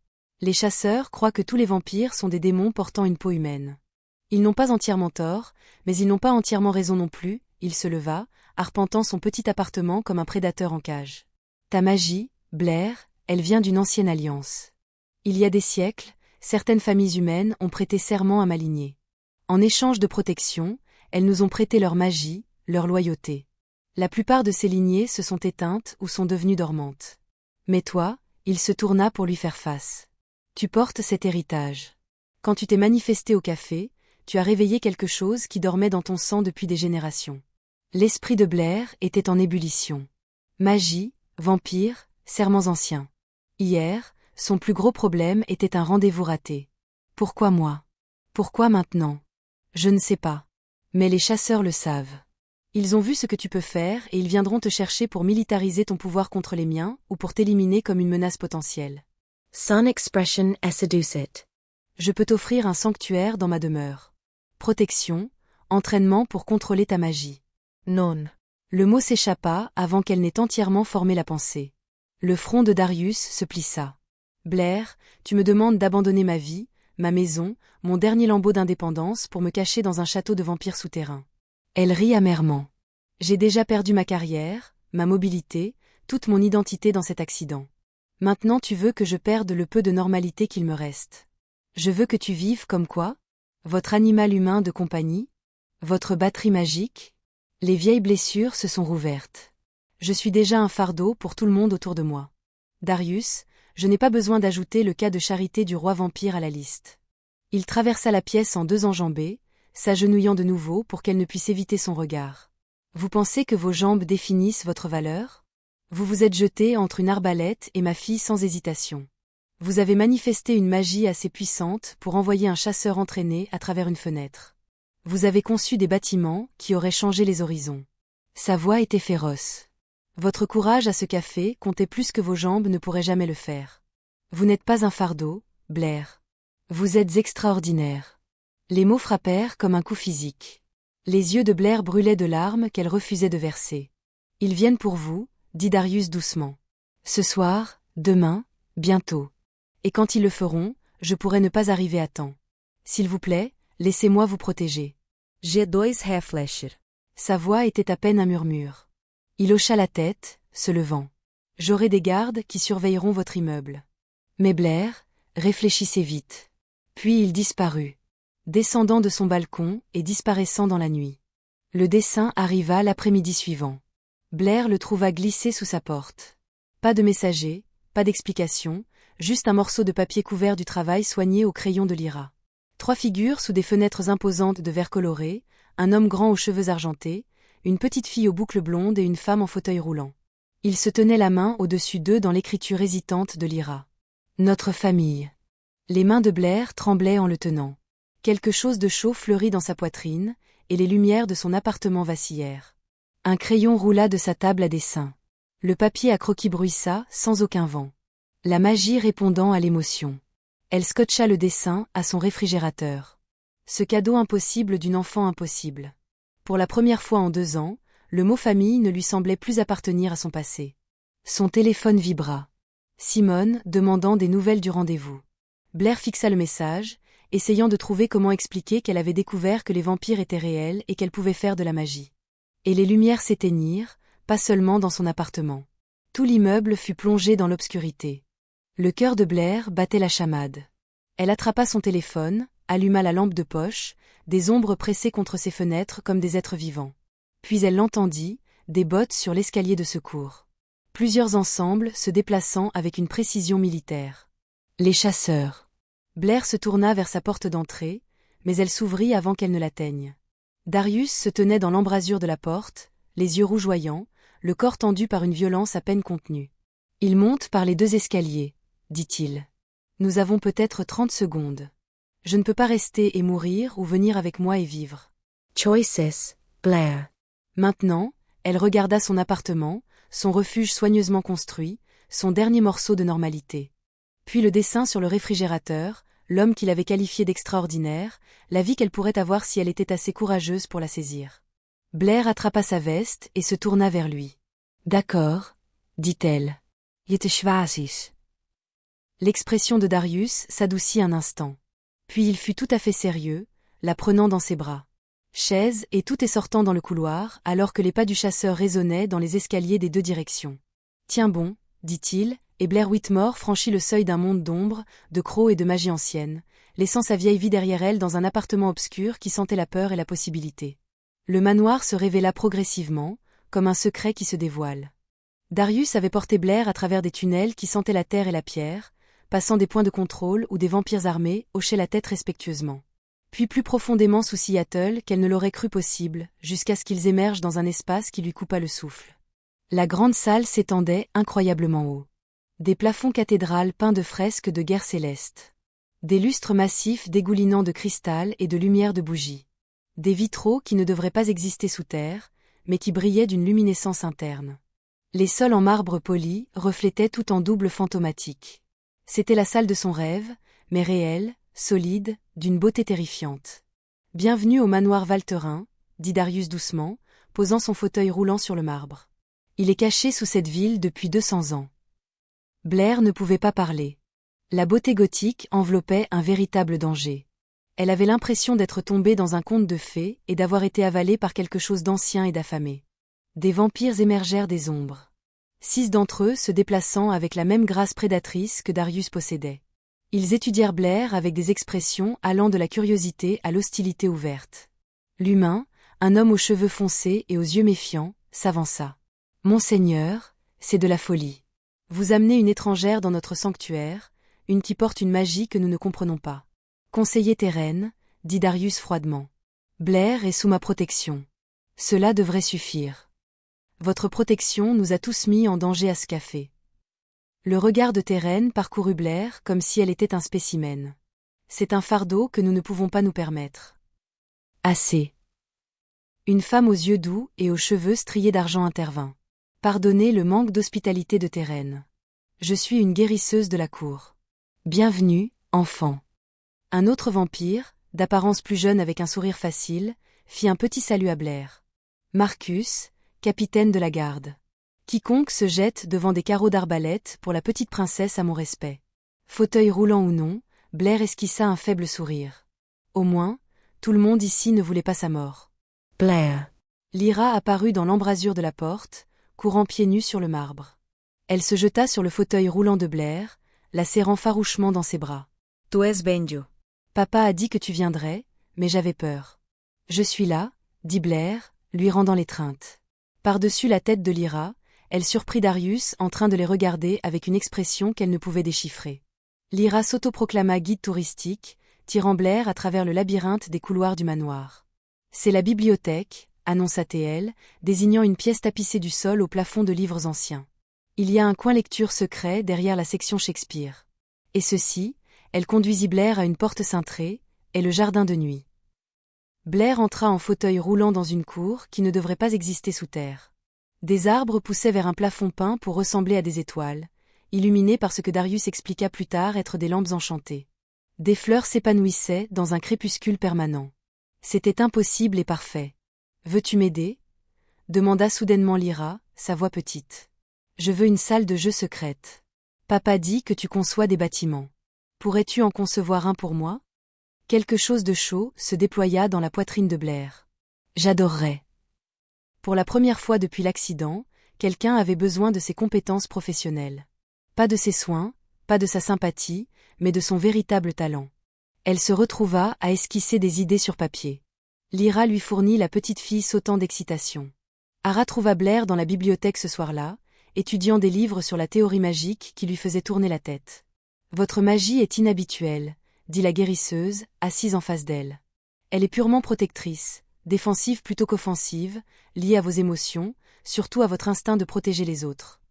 Les chasseurs croient que tous les vampires sont des démons portant une peau humaine. Ils n'ont pas entièrement tort, mais ils n'ont pas entièrement raison non plus, il se leva, arpentant son petit appartement comme un prédateur en cage. Ta magie, Blair, elle vient d'une ancienne alliance. Il y a des siècles, certaines familles humaines ont prêté serment à ma lignée. En échange de protection, elles nous ont prêté leur magie, leur loyauté. La plupart de ces lignées se sont éteintes ou sont devenues dormantes. Mais toi, il se tourna pour lui faire face. Tu portes cet héritage. Quand tu t'es manifesté au café, tu as réveillé quelque chose qui dormait dans ton sang depuis des générations. L'esprit de Blair était en ébullition. Magie, vampire, serments anciens. Hier, son plus gros problème était un rendez-vous raté. Pourquoi moi? Pourquoi maintenant? Je ne sais pas. Mais les chasseurs le savent. Ils ont vu ce que tu peux faire et ils viendront te chercher pour militariser ton pouvoir contre les miens ou pour t'éliminer comme une menace potentielle. Son expression est seducet. Je peux t'offrir un sanctuaire dans ma demeure. Protection, entraînement pour contrôler ta magie. Non. Le mot s'échappa avant qu'elle n'ait entièrement formé la pensée. Le front de Darius se plissa. Blair, tu me demandes d'abandonner ma vie, ma maison, mon dernier lambeau d'indépendance pour me cacher dans un château de vampires souterrain. Elle rit amèrement. J'ai déjà perdu ma carrière, ma mobilité, toute mon identité dans cet accident. Maintenant tu veux que je perde le peu de normalité qu'il me reste. Je veux que tu vives comme quoi? Votre animal humain de compagnie? Votre batterie magique? Les vieilles blessures se sont rouvertes. Je suis déjà un fardeau pour tout le monde autour de moi. Darius, je n'ai pas besoin d'ajouter le cas de charité du roi vampire à la liste. Il traversa la pièce en 2 enjambées, s'agenouillant de nouveau pour qu'elle ne puisse éviter son regard. Vous pensez que vos jambes définissent votre valeur? Vous vous êtes jeté entre une arbalète et ma fille sans hésitation. Vous avez manifesté une magie assez puissante pour envoyer un chasseur entraîné à travers une fenêtre. Vous avez conçu des bâtiments qui auraient changé les horizons. Sa voix était féroce. Votre courage à ce café comptait plus que vos jambes ne pourraient jamais le faire. Vous n'êtes pas un fardeau, Blair. Vous êtes extraordinaire. Les mots frappèrent comme un coup physique. Les yeux de Blair brûlaient de larmes qu'elle refusait de verser. Ils viennent pour vous, dit Darius doucement. Ce soir, demain, bientôt. Et quand ils le feront, je pourrai ne pas arriver à temps. S'il vous plaît, laissez-moi vous protéger. J'ai 2 Haarflächer. Sa voix était à peine un murmure. Il hocha la tête, se levant. J'aurai des gardes qui surveilleront votre immeuble. Mais Blair, réfléchissez vite. Puis il disparut, descendant de son balcon et disparaissant dans la nuit. Le dessin arriva l'après-midi suivant. Blair le trouva glissé sous sa porte. Pas de messager, pas d'explication, juste un morceau de papier couvert du travail soigné au crayon de Lyra. 3 figures sous des fenêtres imposantes de verre coloré, un homme grand aux cheveux argentés, une petite fille aux boucles blondes et une femme en fauteuil roulant. Ils se tenaient la main au-dessus d'eux dans l'écriture hésitante de Lyra. Notre famille. Les mains de Blair tremblaient en le tenant. Quelque chose de chaud fleurit dans sa poitrine, et les lumières de son appartement vacillèrent. Un crayon roula de sa table à dessin. Le papier à croquis bruissa, sans aucun vent. La magie répondant à l'émotion. Elle scotcha le dessin à son réfrigérateur. Ce cadeau impossible d'une enfant impossible. Pour la première fois en 2 ans, le mot famille ne lui semblait plus appartenir à son passé. Son téléphone vibra. Simone demandant des nouvelles du rendez-vous. Blair fixa le message, essayant de trouver comment expliquer qu'elle avait découvert que les vampires étaient réels et qu'elle pouvait faire de la magie. Et les lumières s'éteignirent, pas seulement dans son appartement. Tout l'immeuble fut plongé dans l'obscurité. Le cœur de Blair battait la chamade. Elle attrapa son téléphone, alluma la lampe de poche, des ombres pressées contre ses fenêtres comme des êtres vivants. Puis elle l'entendit, des bottes sur l'escalier de secours. Plusieurs ensembles se déplaçant avec une précision militaire. Les chasseurs. Blair se tourna vers sa porte d'entrée, mais elle s'ouvrit avant qu'elle ne l'atteigne. Darius se tenait dans l'embrasure de la porte, les yeux rougeoyants, le corps tendu par une violence à peine contenue. « Il monte par les 2 escaliers, dit-il. Nous avons peut-être 30 secondes. Je ne peux pas rester et mourir ou venir avec moi et vivre. Choices, Blair. Maintenant, elle regarda son appartement, son refuge soigneusement construit, son dernier morceau de normalité. Puis le dessin sur le réfrigérateur, l'homme qu'il avait qualifié d'extraordinaire, la vie qu'elle pourrait avoir si elle était assez courageuse pour la saisir. Blair attrapa sa veste et se tourna vers lui. « D'accord, dit-elle. Je te choisis. » L'expression de Darius s'adoucit un instant. Puis il fut tout à fait sérieux, la prenant dans ses bras. Chaise et tout est sortant dans le couloir, alors que les pas du chasseur résonnaient dans les escaliers des 2 directions. « Tiens bon, dit-il, et Blair Whitmore franchit le seuil d'un monde d'ombre, de crocs et de magie ancienne, laissant sa vieille vie derrière elle dans un appartement obscur qui sentait la peur et la possibilité. Le manoir se révéla progressivement, comme un secret qui se dévoile. Darius avait porté Blair à travers des tunnels qui sentaient la terre et la pierre, passant des points de contrôle où des vampires armés hochaient la tête respectueusement. Puis plus profondément sous Seattle qu'elle ne l'aurait cru possible, jusqu'à ce qu'ils émergent dans un espace qui lui coupa le souffle. La grande salle s'étendait incroyablement haut. Des plafonds cathédrales peints de fresques de guerre céleste. Des lustres massifs dégoulinant de cristal et de lumière de bougies. Des vitraux qui ne devraient pas exister sous terre, mais qui brillaient d'une luminescence interne. Les sols en marbre poli reflétaient tout en double fantomatique. C'était la salle de son rêve, mais réelle, solide, d'une beauté terrifiante. « Bienvenue au manoir Valterin », dit Darius doucement, posant son fauteuil roulant sur le marbre. Il est caché sous cette ville depuis 200 ans. Blair ne pouvait pas parler. La beauté gothique enveloppait un véritable danger. Elle avait l'impression d'être tombée dans un conte de fées et d'avoir été avalée par quelque chose d'ancien et d'affamé. Des vampires émergèrent des ombres. 6 d'entre eux se déplaçant avec la même grâce prédatrice que Darius possédait. Ils étudièrent Blair avec des expressions allant de la curiosité à l'hostilité ouverte. L'humain, un homme aux cheveux foncés et aux yeux méfiants, s'avança. « Monseigneur, c'est de la folie. Vous amenez une étrangère dans notre sanctuaire, une qui porte une magie que nous ne comprenons pas. Conseiller Térène, dit Darius froidement. Blair est sous ma protection. Cela devrait suffire. Votre protection nous a tous mis en danger à ce café. » Le regard de Térène parcourut Blair comme si elle était un spécimen. C'est un fardeau que nous ne pouvons pas nous permettre. Assez. Une femme aux yeux doux et aux cheveux striés d'argent intervint. Pardonnez le manque d'hospitalité de Térène. Je suis une guérisseuse de la cour. Bienvenue, enfant. Un autre vampire, d'apparence plus jeune avec un sourire facile, fit un petit salut à Blair. Marcus, capitaine de la garde. Quiconque se jette devant des carreaux d'arbalète pour la petite princesse a mon respect. Fauteuil roulant ou non, Blair esquissa un faible sourire. Au moins, tout le monde ici ne voulait pas sa mort. Blair. Lyra apparut dans l'embrasure de la porte, courant pieds nus sur le marbre. Elle se jeta sur le fauteuil roulant de Blair, la serrant farouchement dans ses bras. Tu es Benjo. Papa a dit que tu viendrais, mais j'avais peur. Je suis là, dit Blair, lui rendant l'étreinte. Par-dessus la tête de Lyra, elle surprit Darius en train de les regarder avec une expression qu'elle ne pouvait déchiffrer. Lyra s'autoproclama guide touristique, tirant Blair à travers le labyrinthe des couloirs du manoir. C'est la bibliothèque, annonça T.L., désignant une pièce tapissée du sol au plafond de livres anciens. Il y a un coin lecture secret derrière la section Shakespeare. Et ceci, elle conduisit Blair à une porte cintrée, est le jardin de nuit. Blair entra en fauteuil roulant dans une cour qui ne devrait pas exister sous terre. Des arbres poussaient vers un plafond peint pour ressembler à des étoiles, illuminés par ce que Darius expliqua plus tard être des lampes enchantées. Des fleurs s'épanouissaient dans un crépuscule permanent. C'était impossible et parfait. « Veux-tu m'aider » demanda soudainement Lyra, sa voix petite. « Je veux une salle de jeu secrète. Papa dit que tu conçois des bâtiments. Pourrais-tu en concevoir un pour moi ?» Quelque chose de chaud se déploya dans la poitrine de Blair. « J'adorerais. » Pour la première fois depuis l'accident, quelqu'un avait besoin de ses compétences professionnelles. Pas de ses soins, pas de sa sympathie, mais de son véritable talent. Elle se retrouva à esquisser des idées sur papier. Lyra lui fournit la petite fille sautant d'excitation. Ara trouva Blair dans la bibliothèque ce soir-là, étudiant des livres sur la théorie magique qui lui faisaient tourner la tête. « Votre magie est inhabituelle », dit la guérisseuse, assise en face d'elle. « Elle est purement protectrice, défensive plutôt qu'offensive, liée à vos émotions, surtout à votre instinct de protéger les autres.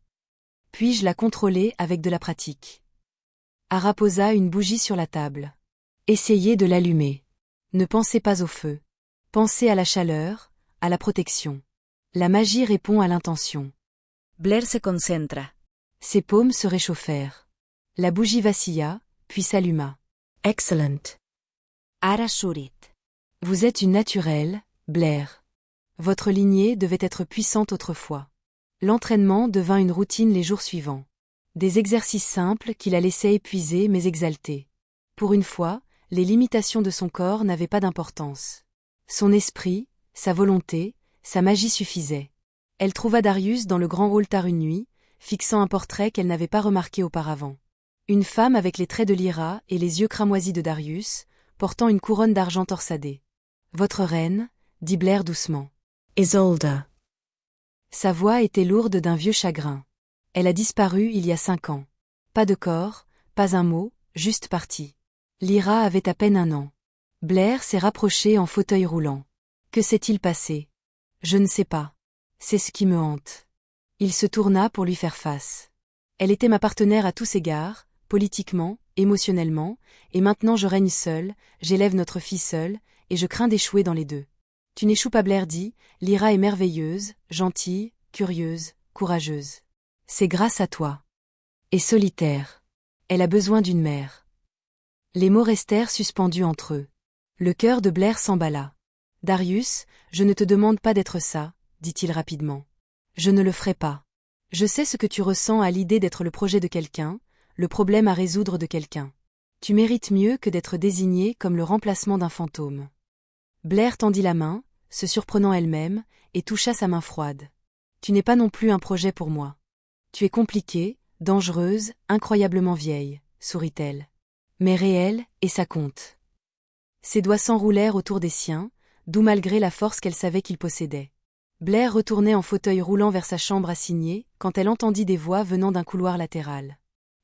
Puis-je la contrôler avec de la pratique ?» Ara posa une bougie sur la table. « Essayez de l'allumer. Ne pensez pas au feu. Pensez à la chaleur, à la protection. La magie répond à l'intention. » Blair se concentra. Ses paumes se réchauffèrent. La bougie vacilla, puis s'alluma. « Excellent. » Ara surit. Vous êtes une naturelle, Blair. Votre lignée devait être puissante autrefois. L'entraînement devint une routine les jours suivants. Des exercices simples qui la laissaient épuisée mais exaltée. Pour une fois, les limitations de son corps n'avaient pas d'importance. Son esprit, sa volonté, sa magie suffisaient. Elle trouva Darius dans le grand hall tard une nuit, fixant un portrait qu'elle n'avait pas remarqué auparavant. Une femme avec les traits de Lyra et les yeux cramoisis de Darius, portant une couronne d'argent torsadée. « Votre reine, » dit Blair doucement. « Isolda. » Sa voix était lourde d'un vieux chagrin. Elle a disparu il y a 5 ans. Pas de corps, pas un mot, juste parti. Lyra avait à peine 1 an. Blair s'est rapproché en fauteuil roulant. Que s'est-il passé? Je ne sais pas. C'est ce qui me hante. Il se tourna pour lui faire face. Elle était ma partenaire à tous égards, politiquement, émotionnellement, et maintenant je règne seule, j'élève notre fille seule, et je crains d'échouer dans les deux. Tu n'échoues pas, Blair dit, Lyra est merveilleuse, gentille, curieuse, courageuse. C'est grâce à toi. Et solitaire. Elle a besoin d'une mère. Les mots restèrent suspendus entre eux. Le cœur de Blair s'emballa. Darius, je ne te demande pas d'être ça, dit-il rapidement. Je ne le ferai pas. Je sais ce que tu ressens à l'idée d'être le projet de quelqu'un, le problème à résoudre de quelqu'un. Tu mérites mieux que d'être désigné comme le remplacement d'un fantôme. Blair tendit la main, se surprenant elle-même, et toucha sa main froide. Tu n'es pas non plus un projet pour moi. Tu es compliquée, dangereuse, incroyablement vieille, sourit-elle. Mais réelle, et ça compte. Ses doigts s'enroulèrent autour des siens, d'où malgré la force qu'elle savait qu'il possédait. Blair retournait en fauteuil roulant vers sa chambre assignée, quand elle entendit des voix venant d'un couloir latéral.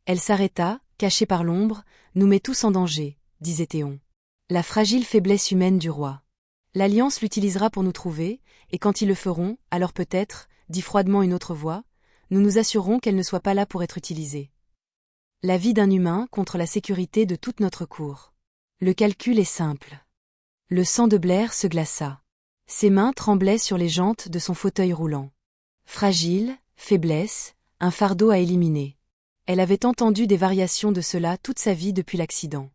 Elle s'arrêta, cachée par l'ombre, « Nous met tous en danger », disait Théon. La fragile faiblesse humaine du roi. L'Alliance l'utilisera pour nous trouver, et quand ils le feront, alors peut-être, dit froidement une autre voix, nous nous assurerons qu'elle ne soit pas là pour être utilisée. La vie d'un humain contre la sécurité de toute notre cour. Le calcul est simple. Le sang de Blair se glaça. Ses mains tremblaient sur les jantes de son fauteuil roulant. Fragile, faiblesse, un fardeau à éliminer. Elle avait entendu des variations de cela toute sa vie depuis l'accident.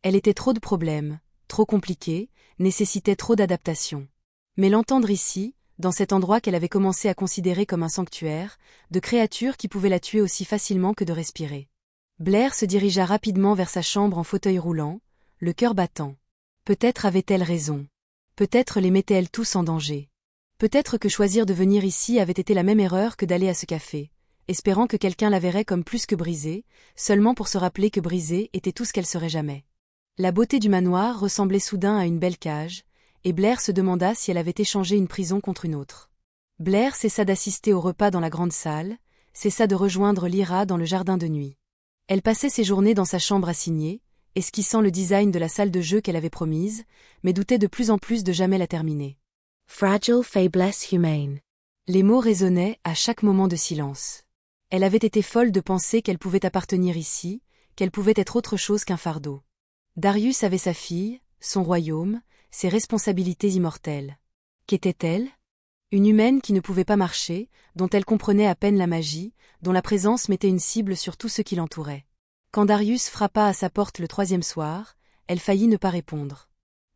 Elle était trop de problèmes, trop compliquée, nécessitait trop d'adaptation. Mais l'entendre ici, dans cet endroit qu'elle avait commencé à considérer comme un sanctuaire, de créatures qui pouvaient la tuer aussi facilement que de respirer. Blair se dirigea rapidement vers sa chambre en fauteuil roulant, le cœur battant. Peut-être avait-elle raison. Peut-être les mettait-elle tous en danger. Peut-être que choisir de venir ici avait été la même erreur que d'aller à ce café, espérant que quelqu'un la verrait comme plus que brisée, seulement pour se rappeler que brisée était tout ce qu'elle serait jamais. La beauté du manoir ressemblait soudain à une belle cage, et Blair se demanda si elle avait échangé une prison contre une autre. Blair cessa d'assister au repas dans la grande salle, cessa de rejoindre Lyra dans le jardin de nuit. Elle passait ses journées dans sa chambre assignée, esquissant le design de la salle de jeu qu'elle avait promise, mais doutait de plus en plus de jamais la terminer. Fragile faiblesse humaine. Les mots résonnaient à chaque moment de silence. Elle avait été folle de penser qu'elle pouvait appartenir ici, qu'elle pouvait être autre chose qu'un fardeau. Darius avait sa fille, son royaume, ses responsabilités immortelles. Qu'était-elle? Une humaine qui ne pouvait pas marcher, dont elle comprenait à peine la magie, dont la présence mettait une cible sur tout ce qui l'entourait. Quand Darius frappa à sa porte le 3e soir, elle faillit ne pas répondre.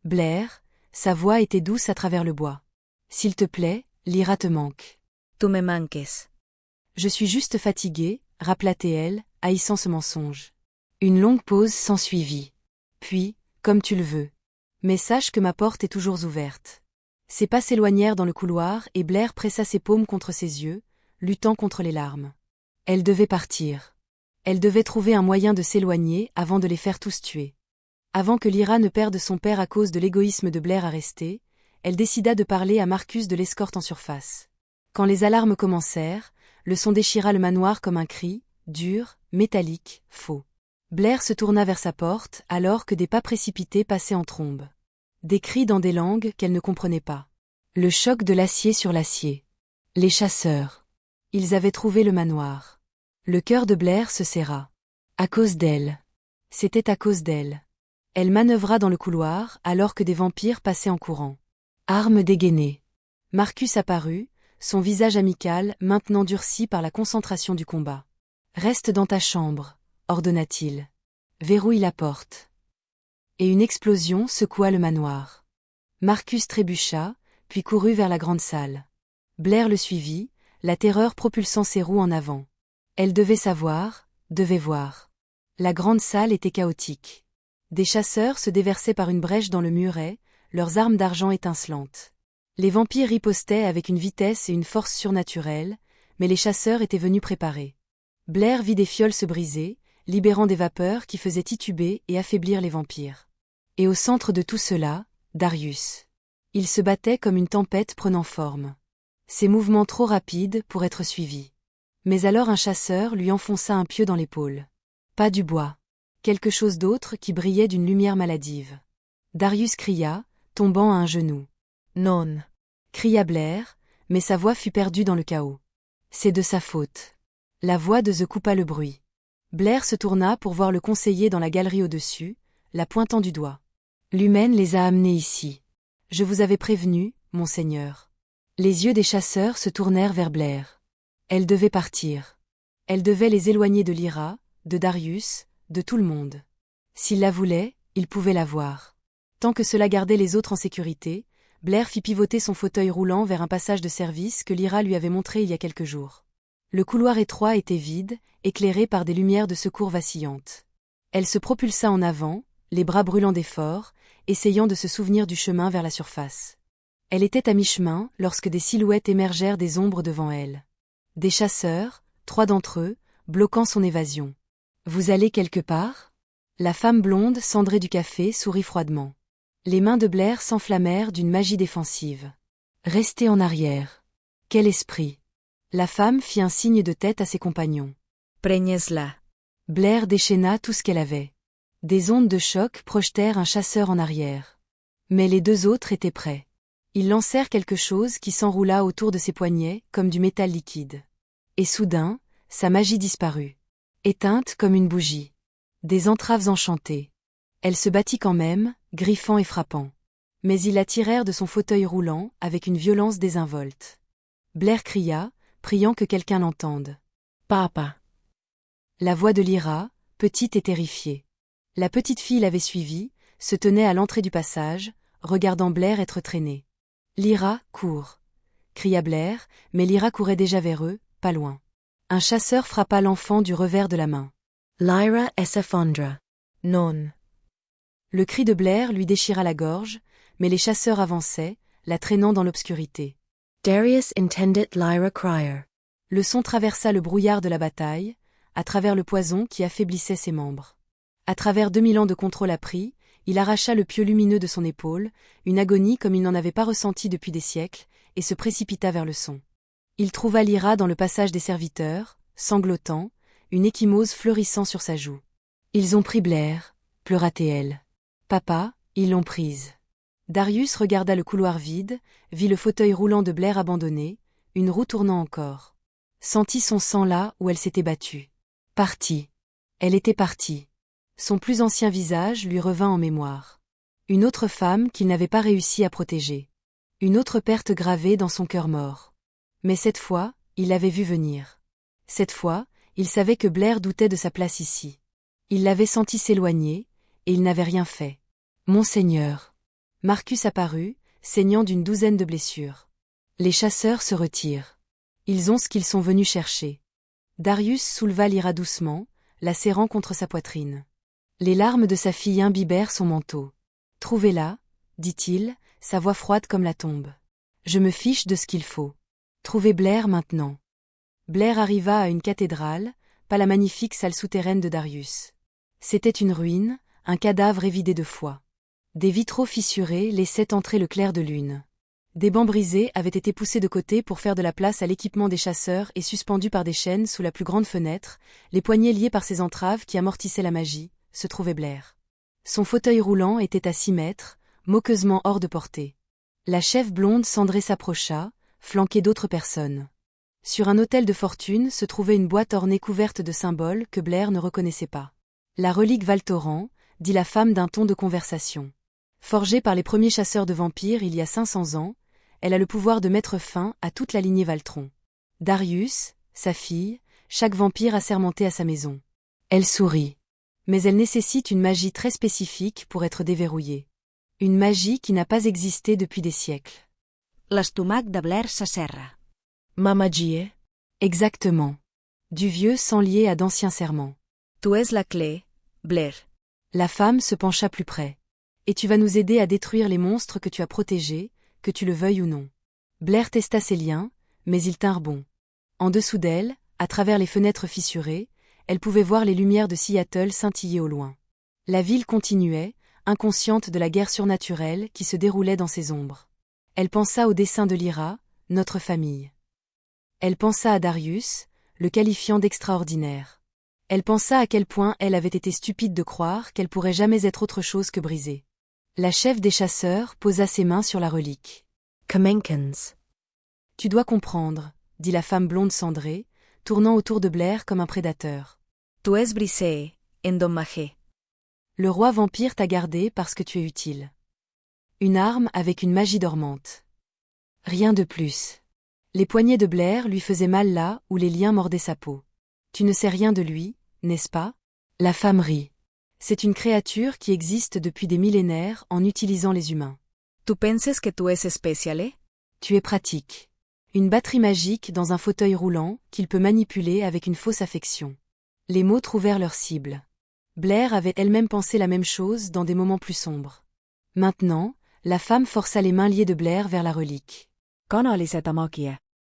Blair, sa voix était douce à travers le bois. S'il te plaît, Lyra te manque. Tu me manques. Je suis juste fatiguée, rappela-t-elle, haïssant ce mensonge. Une longue pause s'ensuivit. Puis, comme tu le veux. Mais sache que ma porte est toujours ouverte. Ses pas s'éloignèrent dans le couloir et Blair pressa ses paumes contre ses yeux, luttant contre les larmes. Elle devait partir. Elle devait trouver un moyen de s'éloigner avant de les faire tous tuer. Avant que Lyra ne perde son père à cause de l'égoïsme de Blair à rester, elle décida de parler à Marcus de l'escorte en surface. Quand les alarmes commencèrent, le son déchira le manoir comme un cri, dur, métallique, faux. Blair se tourna vers sa porte alors que des pas précipités passaient en trombe. Des cris dans des langues qu'elle ne comprenait pas. Le choc de l'acier sur l'acier. Les chasseurs. Ils avaient trouvé le manoir. Le cœur de Blair se serra. À cause d'elle. C'était à cause d'elle. Elle manœuvra dans le couloir alors que des vampires passaient en courant. Arme dégainée. Marcus apparut, son visage amical maintenant durci par la concentration du combat. « Reste dans ta chambre », ordonna-t-il. « Verrouille la porte. » Et une explosion secoua le manoir. Marcus trébucha, puis courut vers la grande salle. Blair le suivit, la terreur propulsant ses roues en avant. Elle devait savoir, devait voir. La grande salle était chaotique. Des chasseurs se déversaient par une brèche dans le muret, leurs armes d'argent étincelantes. Les vampires ripostaient avec une vitesse et une force surnaturelles, mais les chasseurs étaient venus préparés. Blair vit des fioles se briser, libérant des vapeurs qui faisaient tituber et affaiblir les vampires. Et au centre de tout cela, Darius. Il se battait comme une tempête prenant forme. Ses mouvements trop rapides pour être suivis. Mais alors un chasseur lui enfonça un pieu dans l'épaule. Pas du bois. quelque chose d'autre qui brillait d'une lumière maladive. Darius cria, tombant à un genou. Non, cria Blair, mais sa voix fut perdue dans le chaos. C'est de sa faute. La voix de The coupa le bruit. Blair se tourna pour voir le conseiller dans la galerie au-dessus, la pointant du doigt. L'humaine les a amenés ici. Je vous avais prévenu, monseigneur. Les yeux des chasseurs se tournèrent vers Blair. Elle devait partir. Elle devait les éloigner de Lyra, de Darius, de tout le monde. S'il la voulait, il pouvait la voir. Tant que cela gardait les autres en sécurité, Blair fit pivoter son fauteuil roulant vers un passage de service que Lyra lui avait montré il y a quelques jours. Le couloir étroit était vide, éclairé par des lumières de secours vacillantes. Elle se propulsa en avant, les bras brûlants d'effort, essayant de se souvenir du chemin vers la surface. Elle était à mi-chemin lorsque des silhouettes émergèrent des ombres devant elle. Des chasseurs, 3 d'entre eux, bloquant son évasion. « Vous allez quelque part ?» La femme blonde cendrée du café sourit froidement. Les mains de Blair s'enflammèrent d'une magie défensive. « Restez en arrière. » Quel esprit! La femme fit un signe de tête à ses compagnons. « Prenez-la. » Blair déchaîna tout ce qu'elle avait. Des ondes de choc projetèrent un chasseur en arrière. Mais les 2 autres étaient prêts. Ils lancèrent quelque chose qui s'enroula autour de ses poignets comme du métal liquide. Et soudain, sa magie disparut. Éteinte comme une bougie. Des entraves enchantées. Elle se battit quand même, griffant et frappant. Mais ils la tirèrent de son fauteuil roulant avec une violence désinvolte. Blair cria, priant que quelqu'un l'entende. « Papa !» La voix de Lyra, petite et terrifiée. La petite fille l'avait suivie, se tenait à l'entrée du passage, regardant Blair être traînée. « Lyra, cours !» cria Blair, mais Lyra courait déjà vers eux, pas loin. Un chasseur frappa l'enfant du revers de la main. « Lyra Essafandra. Non. » Le cri de Blair lui déchira la gorge, mais les chasseurs avançaient, la traînant dans l'obscurité. Darius intended Lyra Cryer. Le son traversa le brouillard de la bataille, à travers le poison qui affaiblissait ses membres. À travers 2000 ans de contrôle appris, il arracha le pieu lumineux de son épaule, une agonie comme il n'en avait pas ressenti depuis des siècles, et se précipita vers le son. Il trouva Lyra dans le passage des serviteurs, sanglotant, une échymose fleurissant sur sa joue. « Ils ont pris Blair », pleura-t-elle. « Papa, ils l'ont prise. » Darius regarda le couloir vide, vit le fauteuil roulant de Blair abandonné, une roue tournant encore. Sentit son sang là où elle s'était battue. Partie. Elle était partie. Son plus ancien visage lui revint en mémoire. Une autre femme qu'il n'avait pas réussi à protéger. Une autre perte gravée dans son cœur mort. Mais cette fois, il l'avait vue venir. Cette fois, il savait que Blair doutait de sa place ici. Il l'avait senti s'éloigner, et il n'avait rien fait. « Monseigneur !» Marcus apparut, saignant d'une 12aine de blessures. Les chasseurs se retirent. Ils ont ce qu'ils sont venus chercher. Darius souleva Lyra doucement, la serrant contre sa poitrine. Les larmes de sa fille imbibèrent son manteau. « Trouvez-la, » dit-il, sa voix froide comme la tombe. « Je me fiche de ce qu'il faut. Trouvez Blair maintenant. » Blair arriva à une cathédrale, pas la magnifique salle souterraine de Darius. C'était une ruine, un cadavre évidé de foi. Des vitraux fissurés laissaient entrer le clair de lune. Des bancs brisés avaient été poussés de côté pour faire de la place à l'équipement des chasseurs et suspendus par des chaînes sous la plus grande fenêtre, les poignets liés par ces entraves qui amortissaient la magie, se trouvait Blair. Son fauteuil roulant était à 6 mètres, moqueusement hors de portée. La chef blonde cendrée s'approcha, flanquée d'autres personnes. Sur un autel de fortune se trouvait une boîte ornée couverte de symboles que Blair ne reconnaissait pas. La relique Valtoran, dit la femme d'un ton de conversation. Forgée par les premiers chasseurs de vampires il y a 500 ans, elle a le pouvoir de mettre fin à toute la lignée Valtron. Darius, sa fille, chaque vampire assermenté à sa maison. Elle sourit. Mais elle nécessite une magie très spécifique pour être déverrouillée. Une magie qui n'a pas existé depuis des siècles. L'estomac de Blair s'asserra. Ma magie? Exactement. Du vieux sang lié à d'anciens serments. Tu es la clé, Blair. La femme se pencha plus près. Et tu vas nous aider à détruire les monstres que tu as protégés, que tu le veuilles ou non. Blair testa ses liens, mais ils tinrent bon. En dessous d'elle, à travers les fenêtres fissurées, elle pouvait voir les lumières de Seattle scintiller au loin. La ville continuait, inconsciente de la guerre surnaturelle qui se déroulait dans ses ombres. Elle pensa au dessin de Lyra, notre famille. Elle pensa à Darius, le qualifiant d'extraordinaire. Elle pensa à quel point elle avait été stupide de croire qu'elle pourrait jamais être autre chose que brisée. La chef des chasseurs posa ses mains sur la relique. Kamenkens. Tu dois comprendre, dit la femme blonde cendrée, tournant autour de Blair comme un prédateur. Tu es brisé, endommagé. Le roi vampire t'a gardé parce que tu es utile. Une arme avec une magie dormante. Rien de plus. Les poignets de Blair lui faisaient mal là où les liens mordaient sa peau. Tu ne sais rien de lui, n'est-ce pas? La femme rit. C'est une créature qui existe depuis des millénaires en utilisant les humains. Tu penses que tu es especiale? Tu es pratique. Une batterie magique dans un fauteuil roulant qu'il peut manipuler avec une fausse affection. Les mots trouvèrent leur cible. Blair avait elle-même pensé la même chose dans des moments plus sombres. Maintenant, la femme força les mains liées de Blair vers la relique.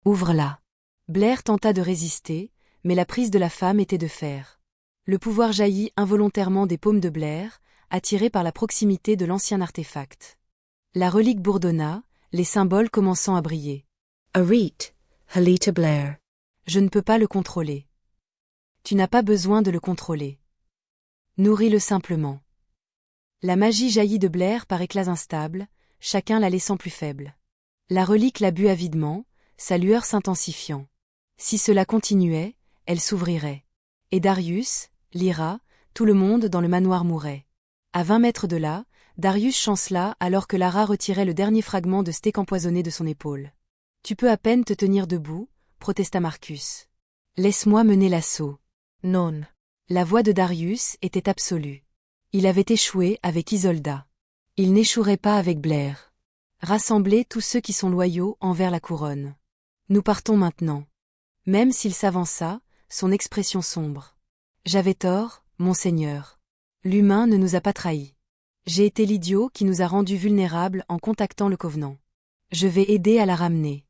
Ouvre-la. Blair tenta de résister, mais la prise de la femme était de fer. Le pouvoir jaillit involontairement des paumes de Blair, attiré par la proximité de l'ancien artefact. La relique bourdonna, les symboles commençant à briller. Arit, Halita Blair. Je ne peux pas le contrôler. Tu n'as pas besoin de le contrôler. Nourris-le simplement. La magie jaillit de Blair par éclats instables, chacun la laissant plus faible. La relique la but avidement, sa lueur s'intensifiant. Si cela continuait, elle s'ouvrirait. Et Darius, Lyra, tout le monde dans le manoir mourrait. À 20 mètres de là, Darius chancela alors que Lara retirait le dernier fragment de steak empoisonné de son épaule. Tu peux à peine te tenir debout, protesta Marcus. Laisse-moi mener l'assaut. Non. La voix de Darius était absolue. Il avait échoué avec Isolda. Il n'échouerait pas avec Blair. Rassemblez tous ceux qui sont loyaux envers la couronne. Nous partons maintenant. Même s'il s'avança, son expression sombre. J'avais tort, monseigneur. L'humain ne nous a pas trahis. J'ai été l'idiot qui nous a rendus vulnérables en contactant le Covenant. Je vais aider à la ramener.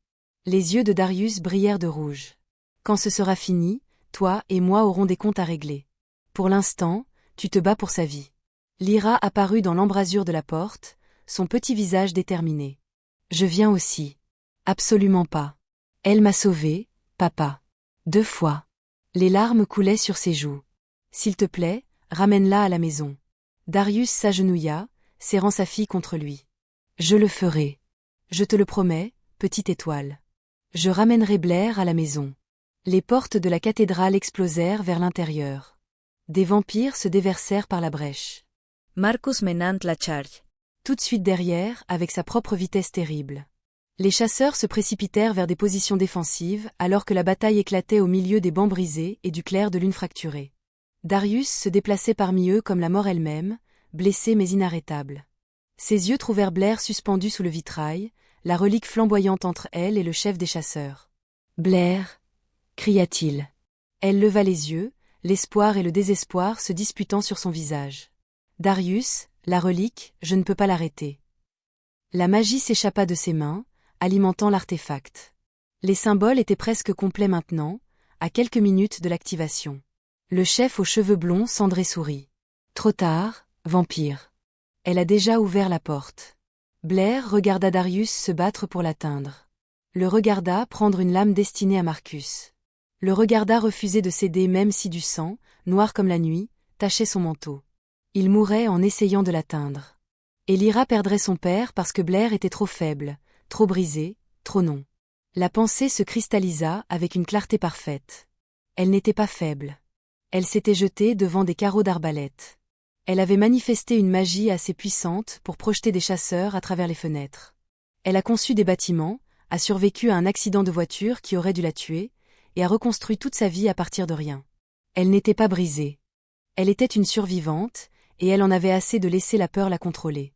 Les yeux de Darius brillèrent de rouge. Quand ce sera fini, toi et moi aurons des comptes à régler. Pour l'instant, tu te bats pour sa vie. Lyra apparut dans l'embrasure de la porte, son petit visage déterminé. Je viens aussi. Absolument pas. Elle m'a sauvé, papa. 2 fois. Les larmes coulaient sur ses joues. S'il te plaît, ramène-la à la maison. Darius s'agenouilla, serrant sa fille contre lui. Je le ferai. Je te le promets, petite étoile. Je ramènerai Blair à la maison. Les portes de la cathédrale explosèrent vers l'intérieur. Des vampires se déversèrent par la brèche. Marcus menant la charge. Tout de suite derrière, avec sa propre vitesse terrible. Les chasseurs se précipitèrent vers des positions défensives alors que la bataille éclatait au milieu des bancs brisés et du clair de lune fracturée. Darius se déplaçait parmi eux comme la mort elle-même, blessé mais inarrêtable. Ses yeux trouvèrent Blair suspendue sous le vitrail, la relique flamboyante entre elle et le chef des chasseurs. « Blair !» cria-t-il. Elle leva les yeux, l'espoir et le désespoir se disputant sur son visage. « Darius, la relique, je ne peux pas l'arrêter. » La magie s'échappa de ses mains, alimentant l'artefact. Les symboles étaient presque complets maintenant, à quelques minutes de l'activation. Le chef aux cheveux blonds cendré sourit. Trop tard, vampire. Elle a déjà ouvert la porte. Blair regarda Darius se battre pour l'atteindre. Le regarda prendre une lame destinée à Marcus. Le regarda refuser de céder même si du sang, noir comme la nuit, tachait son manteau. Il mourrait en essayant de l'atteindre. Et Lyra perdrait son père parce que Blair était trop faible, trop brisé, trop non. La pensée se cristallisa avec une clarté parfaite. Elle n'était pas faible. Elle s'était jetée devant des carreaux d'arbalète. Elle avait manifesté une magie assez puissante pour projeter des chasseurs à travers les fenêtres. Elle a conçu des bâtiments, a survécu à un accident de voiture qui aurait dû la tuer, et a reconstruit toute sa vie à partir de rien. Elle n'était pas brisée. Elle était une survivante, et elle en avait assez de laisser la peur la contrôler.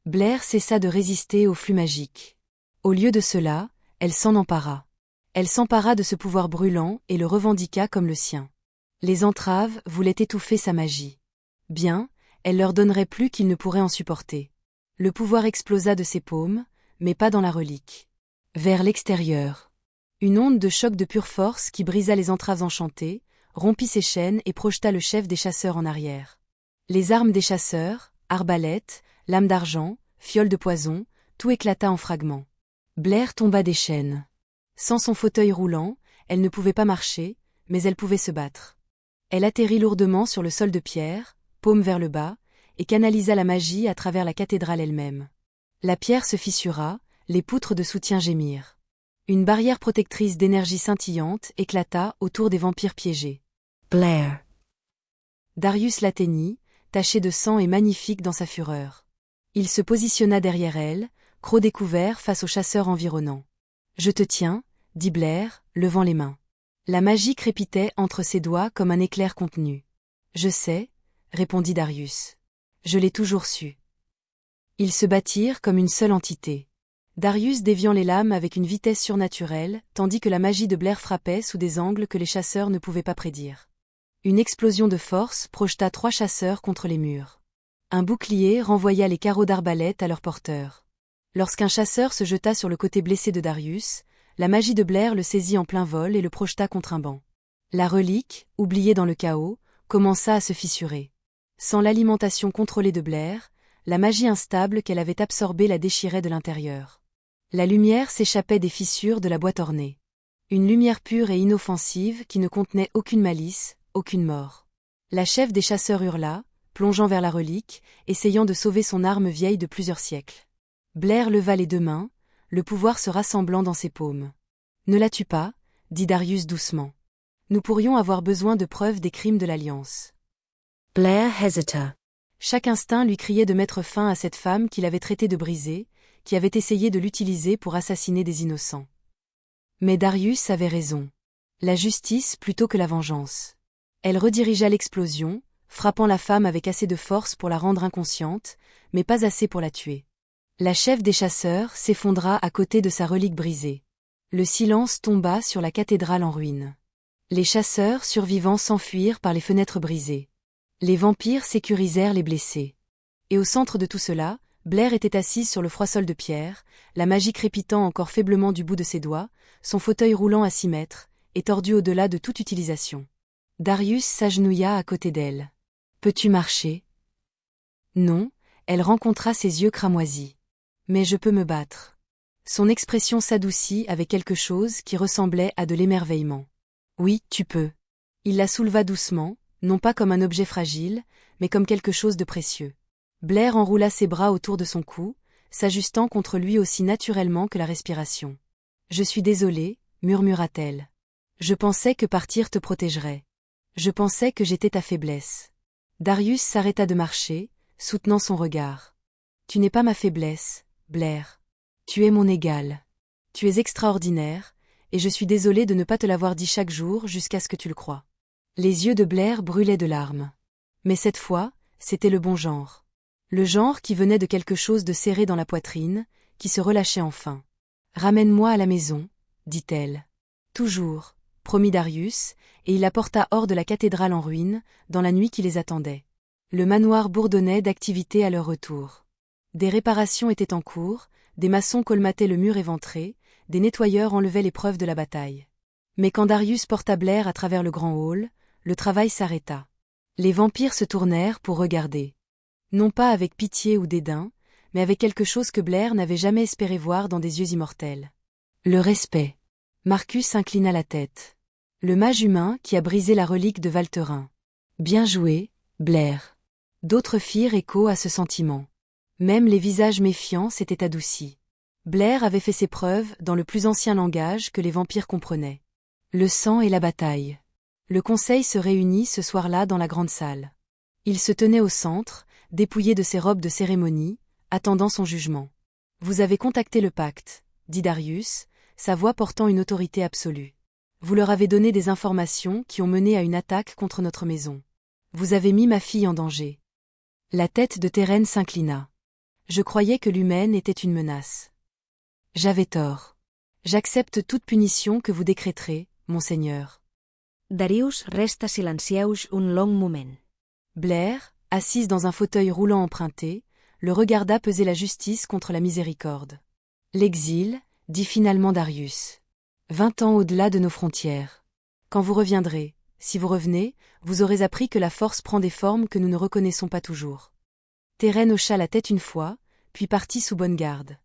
Blair cessa de résister au flux magique. Au lieu de cela, elle s'en empara. Elle s'empara de ce pouvoir brûlant et le revendiqua comme le sien. Les entraves voulaient étouffer sa magie. Bien, elle leur donnerait plus qu'ils ne pourraient en supporter. Le pouvoir explosa de ses paumes, mais pas dans la relique. Vers l'extérieur. Une onde de choc de pure force qui brisa les entraves enchantées, rompit ses chaînes et projeta le chef des chasseurs en arrière. Les armes des chasseurs, arbalètes, lames d'argent, fioles de poison, tout éclata en fragments. Blair tomba des chaînes. Sans son fauteuil roulant, elle ne pouvait pas marcher, mais elle pouvait se battre. Elle atterrit lourdement sur le sol de pierre, paume vers le bas, et canalisa la magie à travers la cathédrale elle-même. La pierre se fissura, les poutres de soutien gémirent. Une barrière protectrice d'énergie scintillante éclata autour des vampires piégés. Blair. Darius l'atteignit, taché de sang et magnifique dans sa fureur. Il se positionna derrière elle, croc découvert face aux chasseurs environnants. « Je te tiens », dit Blair, levant les mains. La magie crépitait entre ses doigts comme un éclair contenu. « Je sais », répondit Darius. « Je l'ai toujours su. » Ils se battirent comme une seule entité. Darius déviant les lames avec une vitesse surnaturelle, tandis que la magie de Blair frappait sous des angles que les chasseurs ne pouvaient pas prédire. Une explosion de force projeta 3 chasseurs contre les murs. Un bouclier renvoya les carreaux d'arbalète à leur porteur. Lorsqu'un chasseur se jeta sur le côté blessé de Darius, la magie de Blair le saisit en plein vol et le projeta contre un banc. La relique, oubliée dans le chaos, commença à se fissurer. Sans l'alimentation contrôlée de Blair, la magie instable qu'elle avait absorbée la déchirait de l'intérieur. La lumière s'échappait des fissures de la boîte ornée. Une lumière pure et inoffensive qui ne contenait aucune malice, aucune mort. La chef des chasseurs hurla, plongeant vers la relique, essayant de sauver son arme vieille de plusieurs siècles. Blair leva les 2 mains, le pouvoir se rassemblant dans ses paumes. « Ne la tue pas », dit Darius doucement. « Nous pourrions avoir besoin de preuves des crimes de l'Alliance. » Blair hesita. Chaque instinct lui criait de mettre fin à cette femme qu'il avait traitée de brisée, qui avait essayé de l'utiliser pour assassiner des innocents. Mais Darius avait raison. La justice plutôt que la vengeance. Elle redirigea l'explosion, frappant la femme avec assez de force pour la rendre inconsciente, mais pas assez pour la tuer. La chef des chasseurs s'effondra à côté de sa relique brisée. Le silence tomba sur la cathédrale en ruine. Les chasseurs survivants s'enfuirent par les fenêtres brisées. Les vampires sécurisèrent les blessés. Et au centre de tout cela, Blair était assise sur le froissol de pierre, la magie crépitant encore faiblement du bout de ses doigts, son fauteuil roulant à 6 mètres, et tordu au-delà de toute utilisation. Darius s'agenouilla à côté d'elle. « Peux-tu marcher » Non, elle rencontra ses yeux cramoisis. « Mais je peux me battre. » Son expression s'adoucit avec quelque chose qui ressemblait à de l'émerveillement. « Oui, tu peux. » Il la souleva doucement, non pas comme un objet fragile, mais comme quelque chose de précieux. Blair enroula ses bras autour de son cou, s'ajustant contre lui aussi naturellement que la respiration. « Je suis désolée, murmura-t-elle. Je pensais que partir te protégerait. Je pensais que j'étais ta faiblesse. » Darius s'arrêta de marcher, soutenant son regard. « Tu n'es pas ma faiblesse, Blair. Tu es mon égal. Tu es extraordinaire, et je suis désolée de ne pas te l'avoir dit chaque jour jusqu'à ce que tu le croies. » Les yeux de Blair brûlaient de larmes. Mais cette fois, c'était le bon genre. Le genre qui venait de quelque chose de serré dans la poitrine, qui se relâchait enfin. « Ramène-moi à la maison, » dit-elle. « Toujours, » promit Darius, et il la porta hors de la cathédrale en ruine, dans la nuit qui les attendait. Le manoir bourdonnait d'activité à leur retour. Des réparations étaient en cours, des maçons colmataient le mur éventré, des nettoyeurs enlevaient les preuves de la bataille. Mais quand Darius porta Blair à travers le grand hall, le travail s'arrêta. Les vampires se tournèrent pour regarder. Non pas avec pitié ou dédain, mais avec quelque chose que Blair n'avait jamais espéré voir dans des yeux immortels. Le respect. Marcus inclina la tête. Le mage humain qui a brisé la relique de Valterin. Bien joué, Blair. D'autres firent écho à ce sentiment. Même les visages méfiants s'étaient adoucis. Blair avait fait ses preuves dans le plus ancien langage que les vampires comprenaient. Le sang et la bataille. Le conseil se réunit ce soir-là dans la grande salle. Il se tenait au centre, dépouillé de ses robes de cérémonie, attendant son jugement. « Vous avez contacté le pacte, » dit Darius, sa voix portant une autorité absolue. « Vous leur avez donné des informations qui ont mené à une attaque contre notre maison. Vous avez mis ma fille en danger. » La tête de Térène s'inclina. « Je croyais que l'humaine était une menace. J'avais tort. J'accepte toute punition que vous décréterez, monseigneur. » Darius resta silencieus un long moment. Blair, assise dans un fauteuil roulant emprunté, le regarda peser la justice contre la miséricorde. « L'exil, » dit finalement Darius. 20 ans au-delà de nos frontières. Quand vous reviendrez, si vous revenez, vous aurez appris que la force prend des formes que nous ne reconnaissons pas toujours. Térène hocha la tête une fois, puis partit sous bonne garde.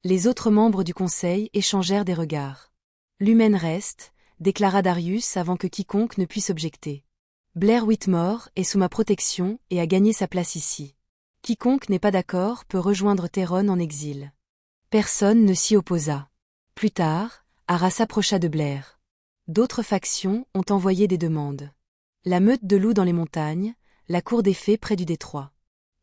Les autres membres du conseil échangèrent des regards. « L'humaine reste, » déclara Darius avant que quiconque ne puisse objecter. Blair Whitmore est sous ma protection et a gagné sa place ici. Quiconque n'est pas d'accord peut rejoindre Tyrone en exil. Personne ne s'y opposa. Plus tard, Ara s'approcha de Blair. D'autres factions ont envoyé des demandes. La meute de loups dans les montagnes, la cour des fées près du détroit.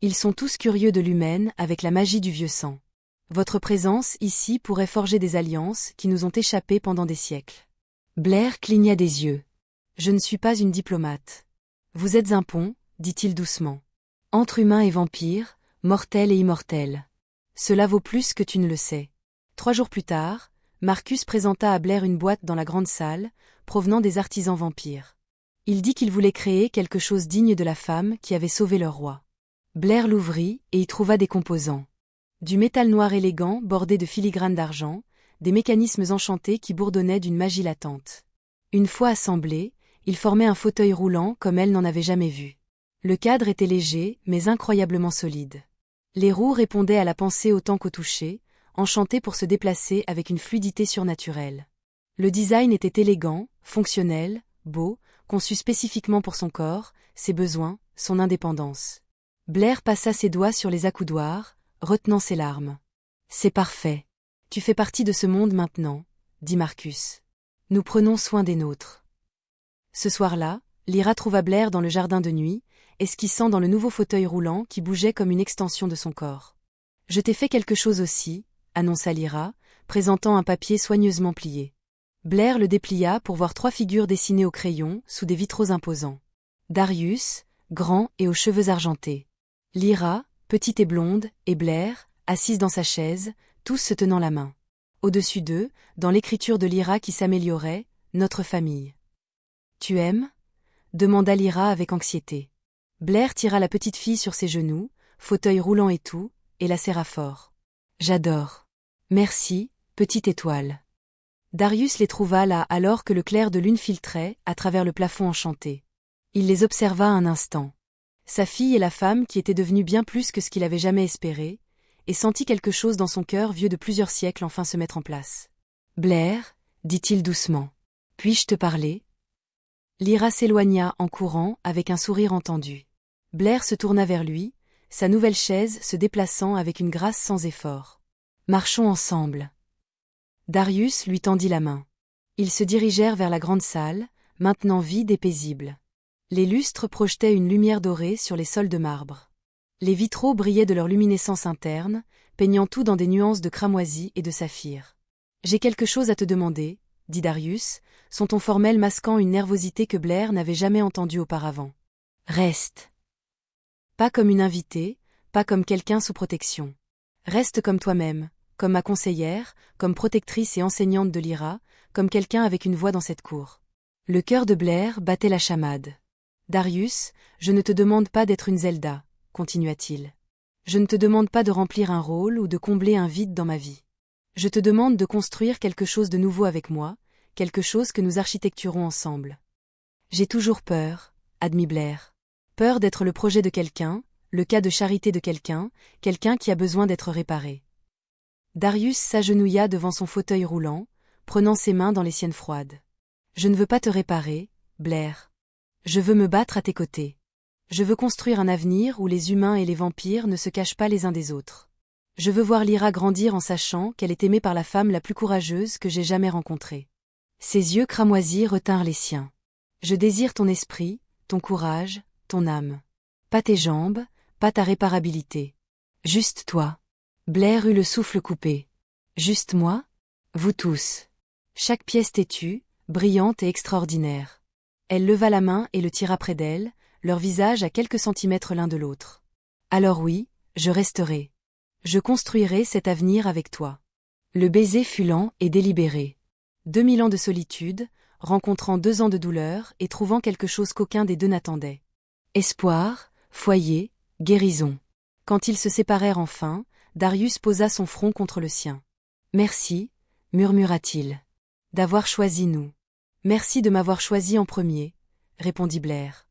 Ils sont tous curieux de l'humaine avec la magie du vieux sang. Votre présence ici pourrait forger des alliances qui nous ont échappé pendant des siècles. Blair cligna des yeux. Je ne suis pas une diplomate. Vous êtes un pont, dit-il doucement. Entre humains et vampires, mortels et immortels. Cela vaut plus que tu ne le sais. 3 jours plus tard, Marcus présenta à Blair une boîte dans la grande salle, provenant des artisans vampires. Il dit qu'il voulait créer quelque chose digne de la femme qui avait sauvé leur roi. Blair l'ouvrit et y trouva des composants. Du métal noir élégant bordé de filigranes d'argent, des mécanismes enchantés qui bourdonnaient d'une magie latente. Une fois assemblés, ils formaient un fauteuil roulant comme elle n'en avait jamais vu. Le cadre était léger, mais incroyablement solide. Les roues répondaient à la pensée autant qu'au toucher, enchantées pour se déplacer avec une fluidité surnaturelle. Le design était élégant, fonctionnel, beau, conçu spécifiquement pour son corps, ses besoins, son indépendance. Blair passa ses doigts sur les accoudoirs, retenant ses larmes. « C'est parfait. Tu fais partie de ce monde maintenant, » dit Marcus. « Nous prenons soin des nôtres. » Ce soir-là, Lyra trouva Blair dans le jardin de nuit, esquissant dans le nouveau fauteuil roulant qui bougeait comme une extension de son corps. « Je t'ai fait quelque chose aussi, » annonça Lyra, présentant un papier soigneusement plié. Blair le déplia pour voir 3 figures dessinées au crayon sous des vitraux imposants. Darius, grand et aux cheveux argentés. Lyra, petite et blonde, et Blair, assise dans sa chaise, tous se tenant la main. Au-dessus d'eux, dans l'écriture de Lyra qui s'améliorait, notre famille. « Tu aimes ?» demanda Lyra avec anxiété. Blair tira la petite fille sur ses genoux, fauteuil roulant et tout, et la serra fort. « J'adore. Merci, petite étoile. » Darius les trouva là alors que le clair de lune filtrait à travers le plafond enchanté. Il les observa un instant. Sa fille et la femme qui était devenue bien plus que ce qu'il avait jamais espéré, et sentit quelque chose dans son cœur vieux de plusieurs siècles enfin se mettre en place. « Blair, » dit-il doucement, « puis-je te parler ?» Lyra s'éloigna en courant avec un sourire entendu. Blair se tourna vers lui, sa nouvelle chaise se déplaçant avec une grâce sans effort. « Marchons ensemble. » Darius lui tendit la main. Ils se dirigèrent vers la grande salle, maintenant vide et paisible. Les lustres projetaient une lumière dorée sur les sols de marbre. Les vitraux brillaient de leur luminescence interne, peignant tout dans des nuances de cramoisi et de saphir. « J'ai quelque chose à te demander, » dit Darius, son ton formel masquant une nervosité que Blair n'avait jamais entendue auparavant. « Reste. » Pas comme une invitée, pas comme quelqu'un sous protection. Reste comme toi-même, comme ma conseillère, comme protectrice et enseignante de Lyra, comme quelqu'un avec une voix dans cette cour. Le cœur de Blair battait la chamade. « Darius, je ne te demande pas d'être une Zelda, » continua-t-il. « Je ne te demande pas de remplir un rôle ou de combler un vide dans ma vie. Je te demande de construire quelque chose de nouveau avec moi, quelque chose que nous architecturons ensemble. » « J'ai toujours peur, » admit Blair. « Peur d'être le projet de quelqu'un, le cas de charité de quelqu'un, quelqu'un qui a besoin d'être réparé. » Darius s'agenouilla devant son fauteuil roulant, prenant ses mains dans les siennes froides. « Je ne veux pas te réparer, Blair. Je veux me battre à tes côtés. Je veux construire un avenir où les humains et les vampires ne se cachent pas les uns des autres. Je veux voir Lyra grandir en sachant qu'elle est aimée par la femme la plus courageuse que j'ai jamais rencontrée. » Ses yeux cramoisis retinrent les siens. « Je désire ton esprit, ton courage, ton âme. Pas tes jambes, pas ta réparabilité. Juste toi. » Blair eut le souffle coupé. « Juste moi ? Vous tous. » Chaque pièce têtue, brillante et extraordinaire. Elle leva la main et le tira près d'elle, leurs visages à quelques centimètres l'un de l'autre. « Alors oui, je resterai. Je construirai cet avenir avec toi. » Le baiser fut lent et délibéré. 2000 ans de solitude, rencontrant 2 ans de douleur et trouvant quelque chose qu'aucun des deux n'attendait. Espoir, foyer, guérison. Quand ils se séparèrent enfin, Darius posa son front contre le sien. « Merci, » murmura-t-il. « D'avoir choisi nous. »« Merci de m'avoir choisi en premier, » répondit Blair.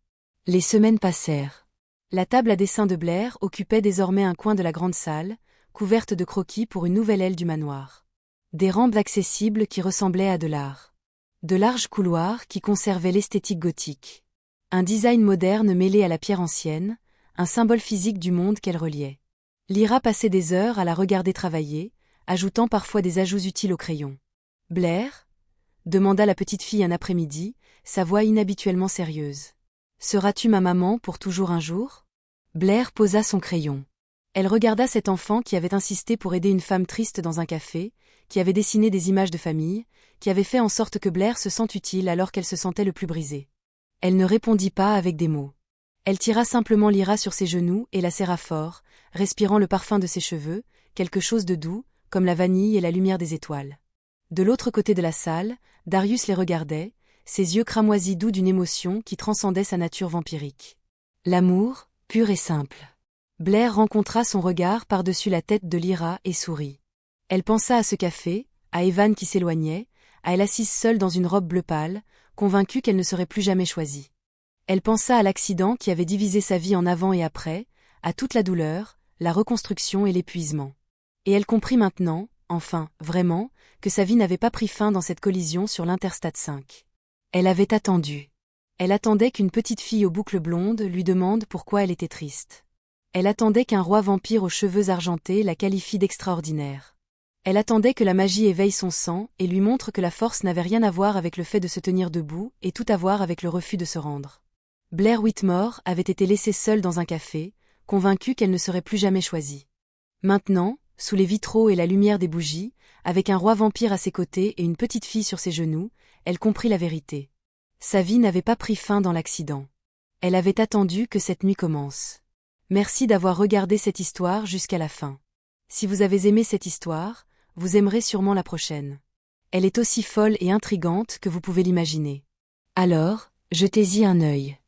Les semaines passèrent. La table à dessin de Blair occupait désormais un coin de la grande salle, couverte de croquis pour une nouvelle aile du manoir. Des rampes accessibles qui ressemblaient à de l'art. De larges couloirs qui conservaient l'esthétique gothique. Un design moderne mêlé à la pierre ancienne, un symbole physique du monde qu'elle reliait. Lyra passait des heures à la regarder travailler, ajoutant parfois des ajouts utiles au crayon. « Blair ?» demanda la petite fille un après-midi, sa voix inhabituellement sérieuse. « Seras-tu ma maman pour toujours un jour ?» Blair posa son crayon. Elle regarda cet enfant qui avait insisté pour aider une femme triste dans un café, qui avait dessiné des images de famille, qui avait fait en sorte que Blair se sente utile alors qu'elle se sentait le plus brisée. Elle ne répondit pas avec des mots. Elle tira simplement Lyra sur ses genoux et la serra fort, respirant le parfum de ses cheveux, quelque chose de doux, comme la vanille et la lumière des étoiles. De l'autre côté de la salle, Darius les regardait, ses yeux cramoisis doux d'une émotion qui transcendait sa nature vampirique. L'amour, pur et simple. Blair rencontra son regard par-dessus la tête de Lyra et sourit. Elle pensa à ce café, à Evan qui s'éloignait, à elle assise seule dans une robe bleu pâle, convaincue qu'elle ne serait plus jamais choisie. Elle pensa à l'accident qui avait divisé sa vie en avant et après, à toute la douleur, la reconstruction et l'épuisement. Et elle comprit maintenant, enfin, vraiment, que sa vie n'avait pas pris fin dans cette collision sur l'Interstate 5. Elle avait attendu. Elle attendait qu'une petite fille aux boucles blondes lui demande pourquoi elle était triste. Elle attendait qu'un roi vampire aux cheveux argentés la qualifie d'extraordinaire. Elle attendait que la magie éveille son sang et lui montre que la force n'avait rien à voir avec le fait de se tenir debout et tout à voir avec le refus de se rendre. Blair Whitmore avait été laissée seule dans un café, convaincue qu'elle ne serait plus jamais choisie. Maintenant, sous les vitraux et la lumière des bougies, avec un roi vampire à ses côtés et une petite fille sur ses genoux, elle comprit la vérité. Sa vie n'avait pas pris fin dans l'accident. Elle avait attendu que cette nuit commence. Merci d'avoir regardé cette histoire jusqu'à la fin. Si vous avez aimé cette histoire, vous aimerez sûrement la prochaine. Elle est aussi folle et intrigante que vous pouvez l'imaginer. Alors, jetez-y un œil.